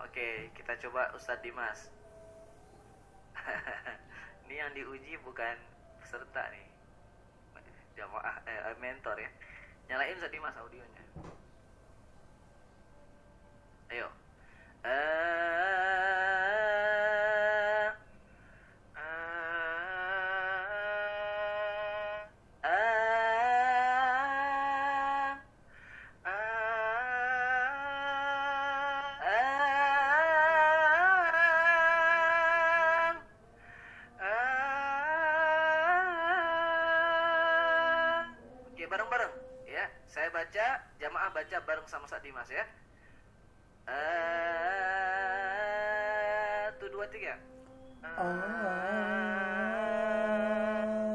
Oke, kita coba Ustadz Dimas. Ini yang diuji bukan peserta nih, jamaah mentor ya. Nyalain Ustadz Dimas audionya. Ayo. Oke, bareng-bareng ya. Saya baca, jamaah baca bareng sama Ustadz Dimas ya. 1 2 3.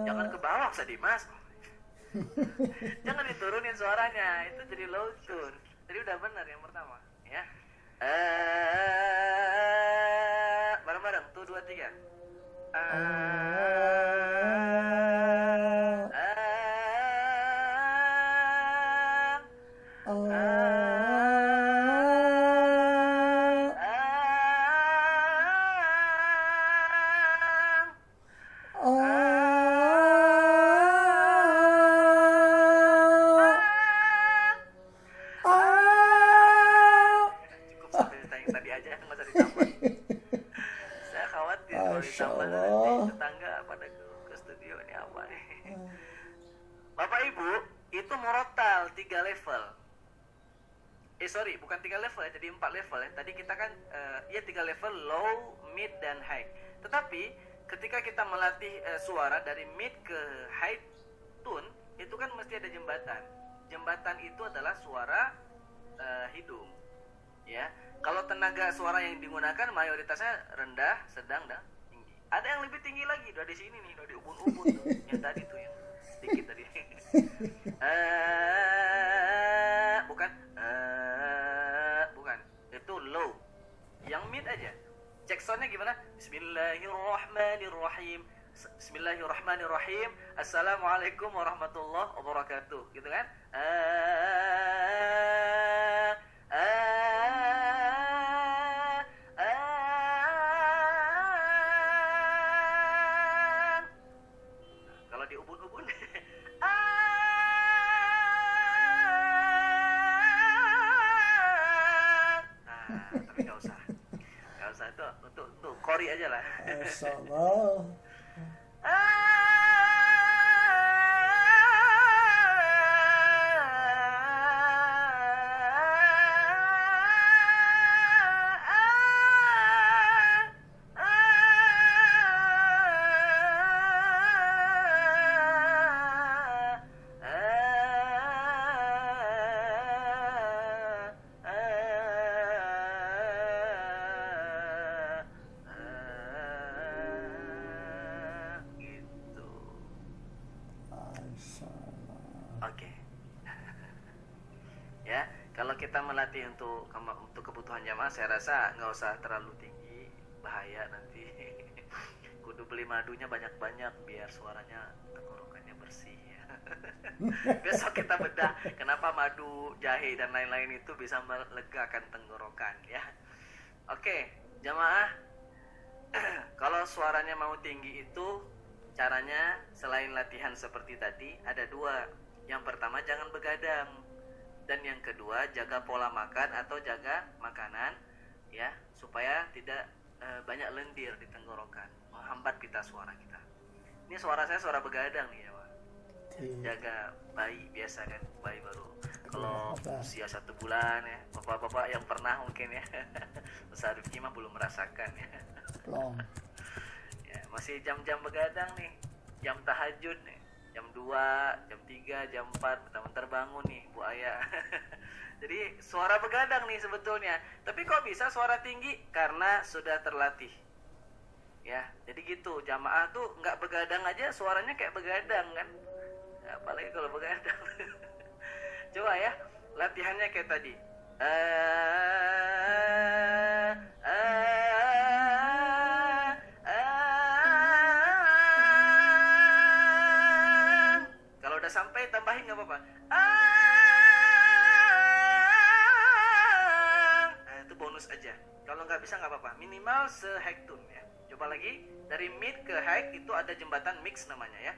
Jangan ke bawah Ustadz Dimas. Jangan diturunin suaranya, itu jadi low tune. Jadi udah benar yang pertama ya. Bareng-bareng tuh 2 3. Cukup sampai yang tadi aja, nggak usah ditambah. Saya khawatir kalau Masya ditambah Allah. nanti tetangga pada ke studio ini apa nih. Bapak Ibu, itu murotal 3 level. Sorry, bukan 3 level ya, jadi 4 level ya. Tadi kita kan, 3 level, low, mid, dan high. Tetapi, ketika kita melatih suara dari mid ke high tone, itu kan mesti ada jembatan. Jembatan itu adalah suara hidung. Ya, kalau tenaga suara yang digunakan mayoritasnya rendah, sedang, dan tinggi. Ada yang lebih tinggi lagi, udah di sini nih, udah di ubun-ubun tuh, yang tadi tuh yang sedikit tadi. Bukan. Bukan. Itu low. Yang mid aja. Cek soundnya gimana? Bismillahirrahmanirrahim. Bismillahirrahmanirrahim. Assalamualaikum warahmatullahi wabarakatuh. Gitu kan? Kalau di ubun-ubun tapi nggak usah itu untuk kori aja lah. Masyaallah. Oke. Ya, kalau kita melatih untuk kebutuhan jamaah, saya rasa nggak usah terlalu tinggi, bahaya nanti. Kudu beli madunya banyak-banyak biar suaranya tenggorokannya bersih. Ya. Besok kita bedah kenapa madu, jahe dan lain-lain itu bisa melegakan tenggorokan ya. Oke, jamaah. Kalau suaranya mau tinggi itu caranya selain latihan seperti tadi ada dua. Yang pertama jangan begadang, dan yang kedua jaga pola makan atau jaga makanan ya, supaya tidak banyak lendir di tenggorokan, menghambat pita suara kita. Ini suara saya suara begadang nih ya Pak. Jaga bayi biasa kan, bayi baru kalau usia 1 bulan ya, bapak-bapak yang pernah mungkin ya. Ustaz Rifki mah belum merasakan ya. Belum. Ya, masih jam-jam begadang nih, jam tahajud nih, jam 2, jam 3, jam 4, bentar-bentar bangun nih Bu Ayah. Jadi suara begadang nih sebetulnya. Tapi kok bisa suara tinggi? Karena sudah terlatih. Ya, jadi gitu. Jamaah tuh nggak begadang aja suaranya kayak begadang kan. Ya, apalagi kalau begadang. Coba ya, latihannya kayak tadi. Kalau udah sampai tambahin nggak apa-apa. Nah, itu bonus aja. Kalau nggak bisa nggak apa-apa. Minimal se-hektun ya. Coba lagi, dari mid ke high itu ada jembatan mix namanya ya.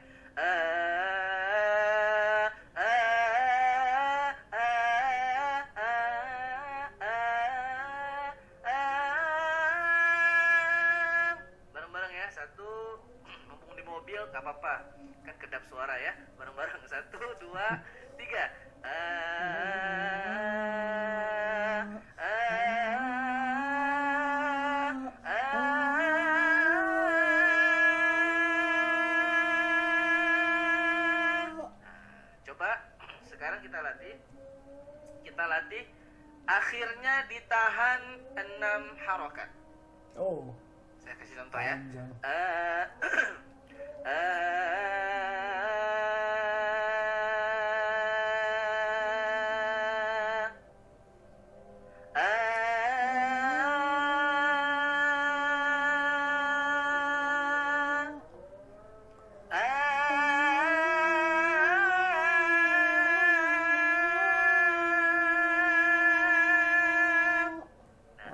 Bareng-bareng ya, satu, mumpung di mobil nggak apa-apa, kan kedap suara ya. Bareng-bareng, 1, 2, 3. Sekarang kita latih akhirnya ditahan 6 harokat. Oh, Saya kasih contoh ya. panjang.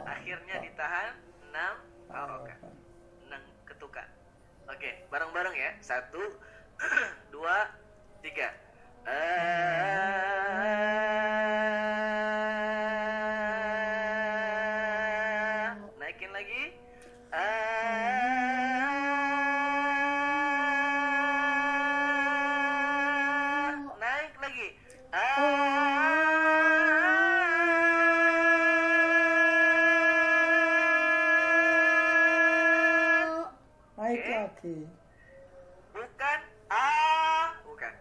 Akhirnya ditahan 6 harokat, 6 ketukan. Oke, bareng-bareng ya. 1, 2, 3. Naikin lagi. Naik lagi. Naik Oke. lagi. Bukan bukan.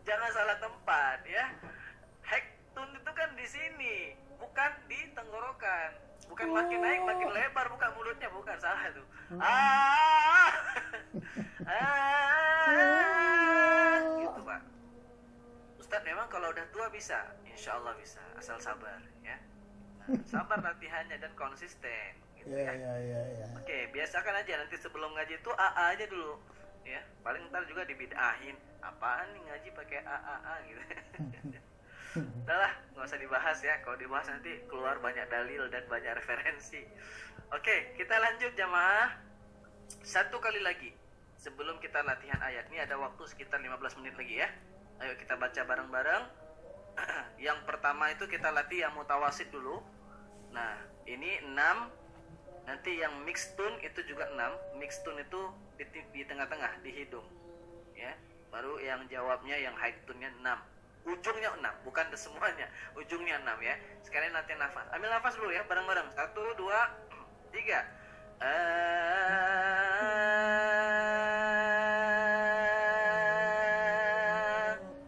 Jangan salah tempat ya. Hektun itu kan di sini, bukan di tenggorokan. Bukan makin naik makin lebar, bukan mulutnya, bukan, salah tuh. Ah, gitu Pak. Ustadz memang kalau udah tua bisa, insya Allah bisa, asal sabar ya. Nah, sabar latihannya dan konsisten gitu Ya, ya. ya. Oke, biasakan aja nanti sebelum ngaji itu AA aja dulu ya. Paling ntar juga dibidahin. Apaan nih ngaji pakai AA gitu. Udahlah, nggak usah dibahas ya. Kalau dibahas nanti keluar banyak dalil dan banyak referensi. Oke, kita lanjut jamaah. Satu kali lagi sebelum kita latihan ayat. Ini ada waktu sekitar 15 menit lagi ya. Ayo kita baca bareng-bareng. Yang pertama itu kita latih yang mutawasid dulu. Nah, ini 6. Nanti yang mixed tone itu juga 6. Mixed tone itu di tengah-tengah, di hidung ya. Baru yang jawabnya yang high tone-nya 6. Ujungnya 6, bukan semuanya. Ujungnya 6 ya. Sekalian latihan nafas. Ambil nafas dulu ya, bareng-bareng. 1, 2, 3.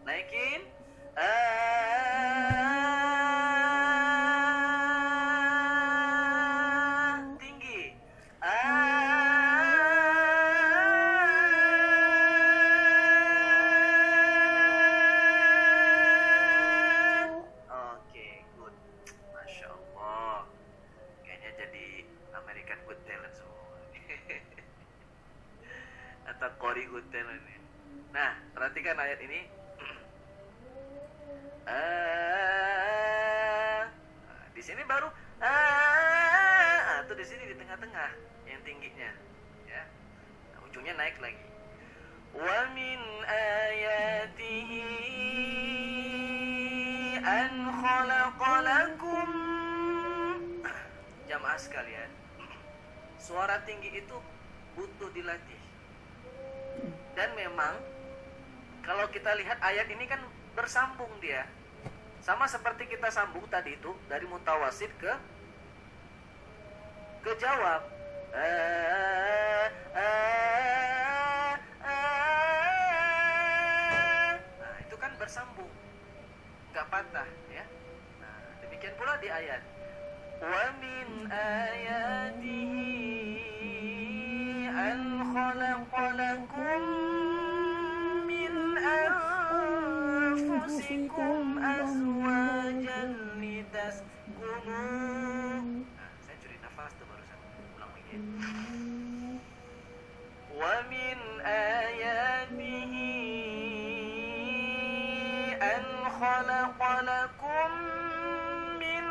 Naikin. Tinggi. Oke, good. Masya Allah. Kayaknya jadi American Good Talent semua. Atau Cory Good Talent ya. Nah, perhatikan ayat ini. Di sini baru tuh di sini di tengah-tengah yang tingginya ya. Nah, ujungnya naik lagi. Wa min ayatihi an khalaqalakum. Jamaah sekalian, suara tinggi itu butuh dilatih. Dan memang kalau kita lihat ayat ini kan bersambung dia. Sama seperti kita sambung tadi itu dari mutawasid ke jawab. Nah, itu kan bersambung, nggak patah ya. Nah, demikian pula di ayat. Wa min ayatihi an khalaqalakum min anfusikum azwajan litaskunu. Nah, saya curi nafas tuh barusan. Ulang lagi ya. Wa min ayatihi an khalaqalakum min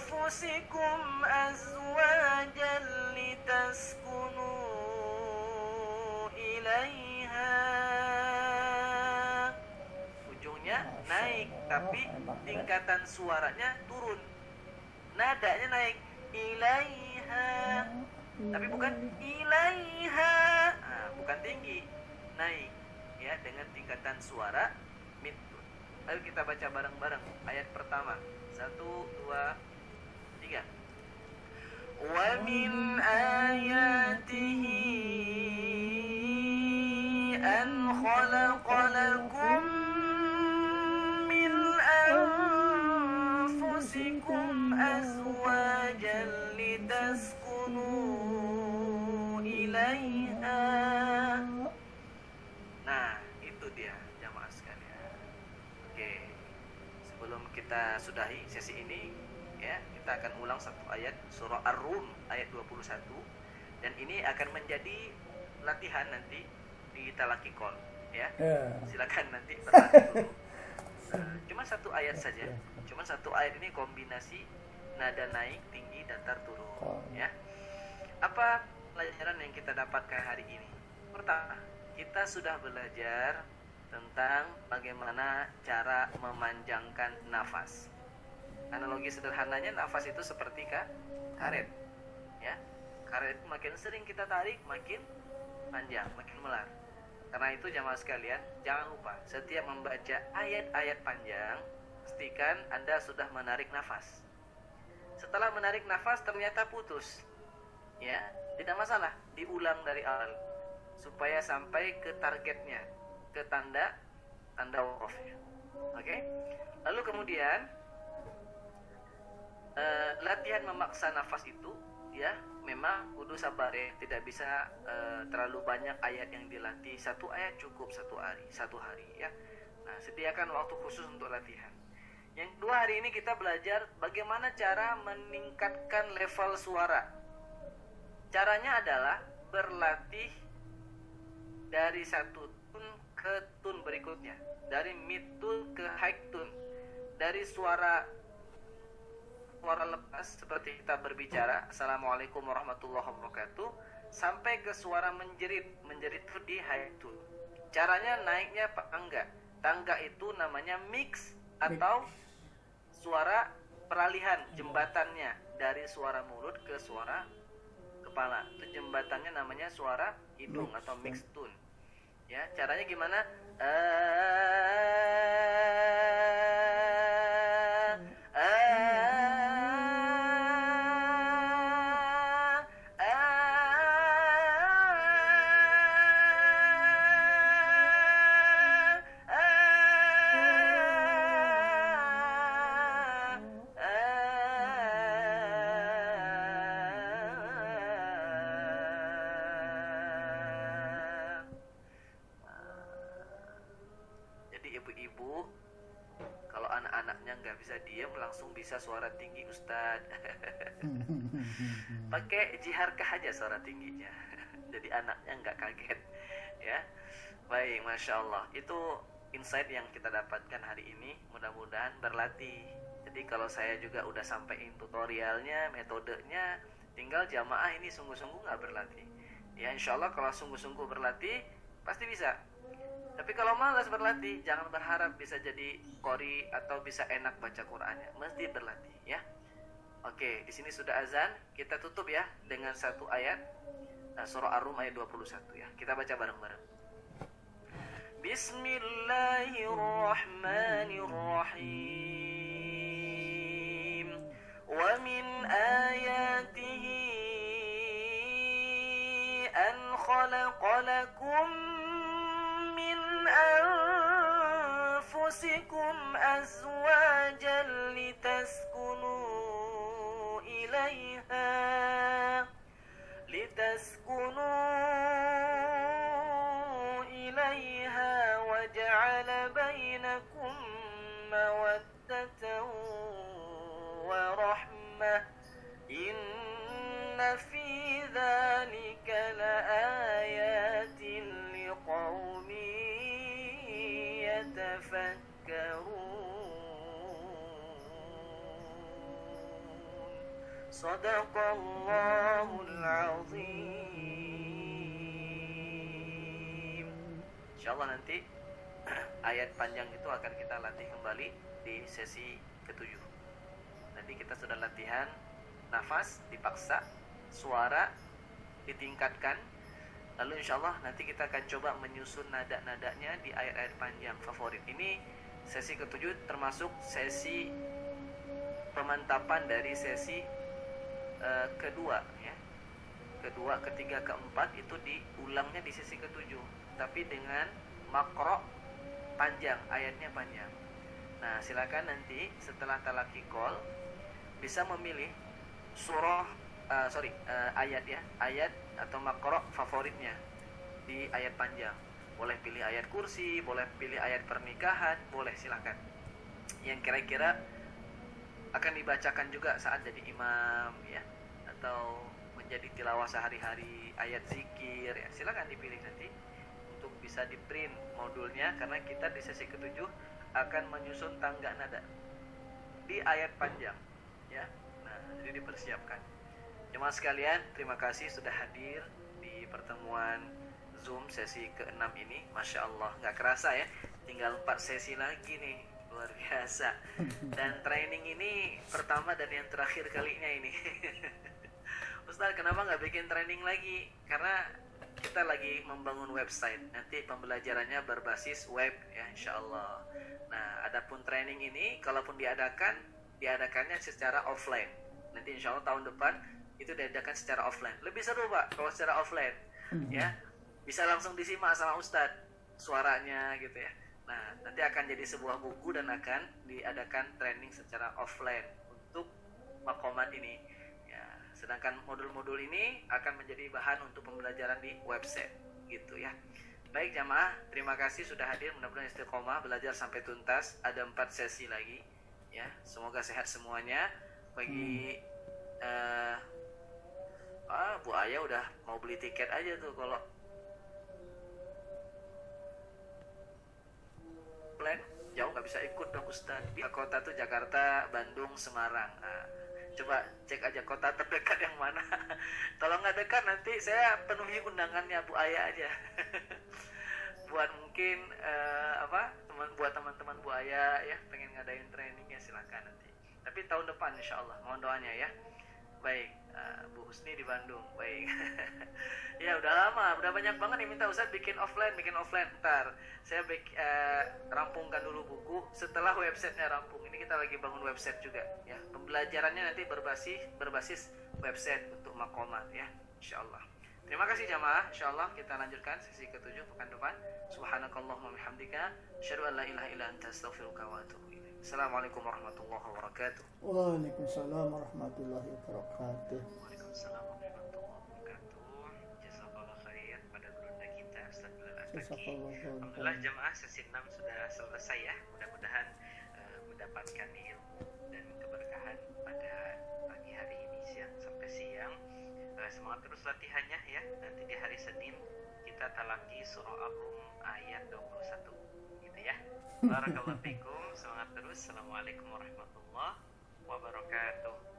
anfusikum azwajan litaskunu ilaiha. Ujungnya naik tapi tingkatan suaranya turun. Nadanya naik ilaiha. Tapi bukan ilaiha. Nah, bukan tinggi, naik ya dengan tingkatan suara mid. Ayo kita baca bareng-bareng ayat pertama. 1, 2, 3. Wa min ayatihi an khalaqalakum min anfusikum azwajan litaskunu ilaiha. Nah, itu dia jamaah sekalian. Oke, sebelum kita sudahi sesi ini ya, kita akan ulang satu ayat surah Ar-Rum ayat 21. Dan ini akan menjadi latihan nanti di talaki call ya. Silakan nanti berlatih dulu. Cuma satu ayat saja. Cuma satu ayat ini kombinasi nada naik, tinggi, datar, turun ya. Apa pelajaran yang kita dapatkan hari ini? Pertama, kita sudah belajar tentang bagaimana cara memanjangkan nafas. Analogi sederhananya, nafas itu seperti karet ya. Karet itu makin sering kita tarik makin panjang, makin melar. Karena itu jamaah sekalian, jangan lupa setiap membaca ayat-ayat panjang, pastikan Anda sudah menarik nafas. Setelah menarik nafas ternyata putus ya, tidak masalah, diulang dari awal supaya sampai ke targetnya, ke tanda wakofnya. Oke? Lalu kemudian latihan memaksa nafas itu ya memang kudu sabar ya, tidak bisa terlalu banyak ayat yang dilatih. Satu ayat cukup satu hari ya. Nah, sediakan waktu khusus untuk latihan. Yang kedua, hari ini kita belajar bagaimana cara meningkatkan level suara. Caranya adalah berlatih dari satu tun ke tun berikutnya, dari mid tune ke high tune, dari suara lepas seperti kita berbicara Assalamualaikum warahmatullahi wabarakatuh sampai ke suara menjerit itu di high tune. Caranya naiknya tangga itu namanya mix atau suara peralihan, jembatannya dari suara mulut ke suara kepala. Itu jembatannya namanya suara hidung atau mix tune. Ya, caranya gimana? Ibu-ibu kalau anak-anaknya nggak bisa diem langsung bisa suara tinggi Ustadz. Pakai jiharkah aja suara tingginya. Jadi anaknya nggak kaget ya. Baik, Masya Allah. Itu insight yang kita dapatkan hari ini. Mudah-mudahan berlatih. Jadi kalau saya juga udah sampaikan tutorialnya, metodenya, tinggal jamaah ini sungguh-sungguh nggak berlatih ya. Insya Allah kalau sungguh-sungguh berlatih pasti bisa. Tapi kalau malas berlatih, jangan berharap bisa jadi qori atau bisa enak baca Qur'annya. Mesti berlatih ya. Oke, di sini sudah azan. Kita tutup ya dengan satu ayat. Surah Ar-Rum ayat 21 ya. Kita baca bareng-bareng. Bismillahirrahmanirrahim. Wa min ayatihi an khalaqalakum أنفسكم أزواجا لتسكنوا إليها وجعل بينكم مودة ورحمة إن في ذلك لآيات لقوم Sadaqallahul azim. Insyaallah nanti ayat panjang itu akan kita latih kembali di sesi ke-7. Nanti kita sudah latihan nafas dipaksa, suara ditingkatkan. Lalu insyaallah nanti kita akan coba menyusun nada-nadanya di ayat-ayat panjang favorit. Ini sesi ke-7 termasuk sesi pemantapan dari sesi kedua ya. Kedua, ketiga, keempat itu diulangnya di sesi ke-7, tapi dengan makro panjang, ayatnya panjang. Nah, silakan nanti setelah talaqi call bisa memilih ayat ya, ayat atau makro favoritnya di ayat panjang. Boleh pilih ayat kursi, boleh pilih ayat pernikahan, boleh, silakan. Yang kira-kira akan dibacakan juga saat jadi imam ya, atau menjadi tilawah sehari-hari, ayat zikir ya, silakan dipilih nanti untuk bisa di print modulnya, karena kita di sesi ke-7 akan menyusun tangga nada di ayat panjang ya. Nah, jadi dipersiapkan. Jemaah sekalian, terima kasih sudah hadir di pertemuan Zoom sesi ke-6 ini. Masya Allah, nggak kerasa ya, tinggal 4 sesi lagi nih, luar biasa. Dan training ini pertama dan yang terakhir kalinya ini. Ustaz, kenapa nggak bikin training lagi? Karena kita lagi membangun website, nanti pembelajarannya berbasis web ya, insya Allah. Nah, adapun training ini kalaupun diadakannya secara offline. Nanti insya Allah tahun depan itu diadakan secara offline. Lebih seru Pak kalau secara offline ya, bisa langsung disimak sama Ustadz suaranya gitu ya. Nah, nanti akan jadi sebuah buku dan akan diadakan training secara offline untuk Maqamat ini. Ya, sedangkan modul-modul ini akan menjadi bahan untuk pembelajaran di website gitu ya. Baik jamaah, terima kasih sudah hadir, mudah-mudahan istiqomah belajar sampai tuntas. Ada 4 sesi lagi ya, semoga sehat semuanya. Bagi Bu Aya udah mau beli tiket aja tuh kalau plan jauh nggak bisa ikut dong Ustaz. Di kota tuh Jakarta, Bandung, Semarang. Nah, coba cek aja kota terdekat yang mana. Kalau nggak dekat nanti saya penuhi undangannya Bu Aya aja. Buat mungkin buat teman-teman Bu Aya ya pengen ngadain training ya silakan nanti. Tapi tahun depan insya Allah, mohon doanya ya. Baik, Bu Husni di Bandung. Baik. Ya udah lama, udah banyak banget yang minta Ustaz bikin offline. Ntar saya rampungkan dulu buku setelah websitenya rampung. Ini kita lagi bangun website juga ya. Pembelajarannya nanti berbasis website untuk Maqamat ya, insya Allah. Terima kasih jamaah. Insyaallah kita lanjutkan sesi ke-7 pekan depan. Subhanakallahumma bihamdika asyhadu an la ilaha illa anta astaghfiruka wa atubu ilaik. Assalamualaikum warahmatullahi wabarakatuh. Waalaikumsalam warahmatullahi wabarakatuh. Waalaikumsalam warahmatullahi wabarakatuh. Jazakallah khair pada gurunda kita Ustaz Bilal Ataki. Jazakallah khair. Alhamdulillah jamaah sesi 6 sudah selesai ya. Mudah-mudahan mendapatkan ilmu dan keberkahan pada pagi hari ini siang sampai siang. Semangat terus latihannya ya. Nanti di hari Senin kita talaki surah Ar-Rum ayat 21 gitu ya. Barakallahu fikum. Semangat terus. Assalamualaikum warahmatullahi wabarakatuh.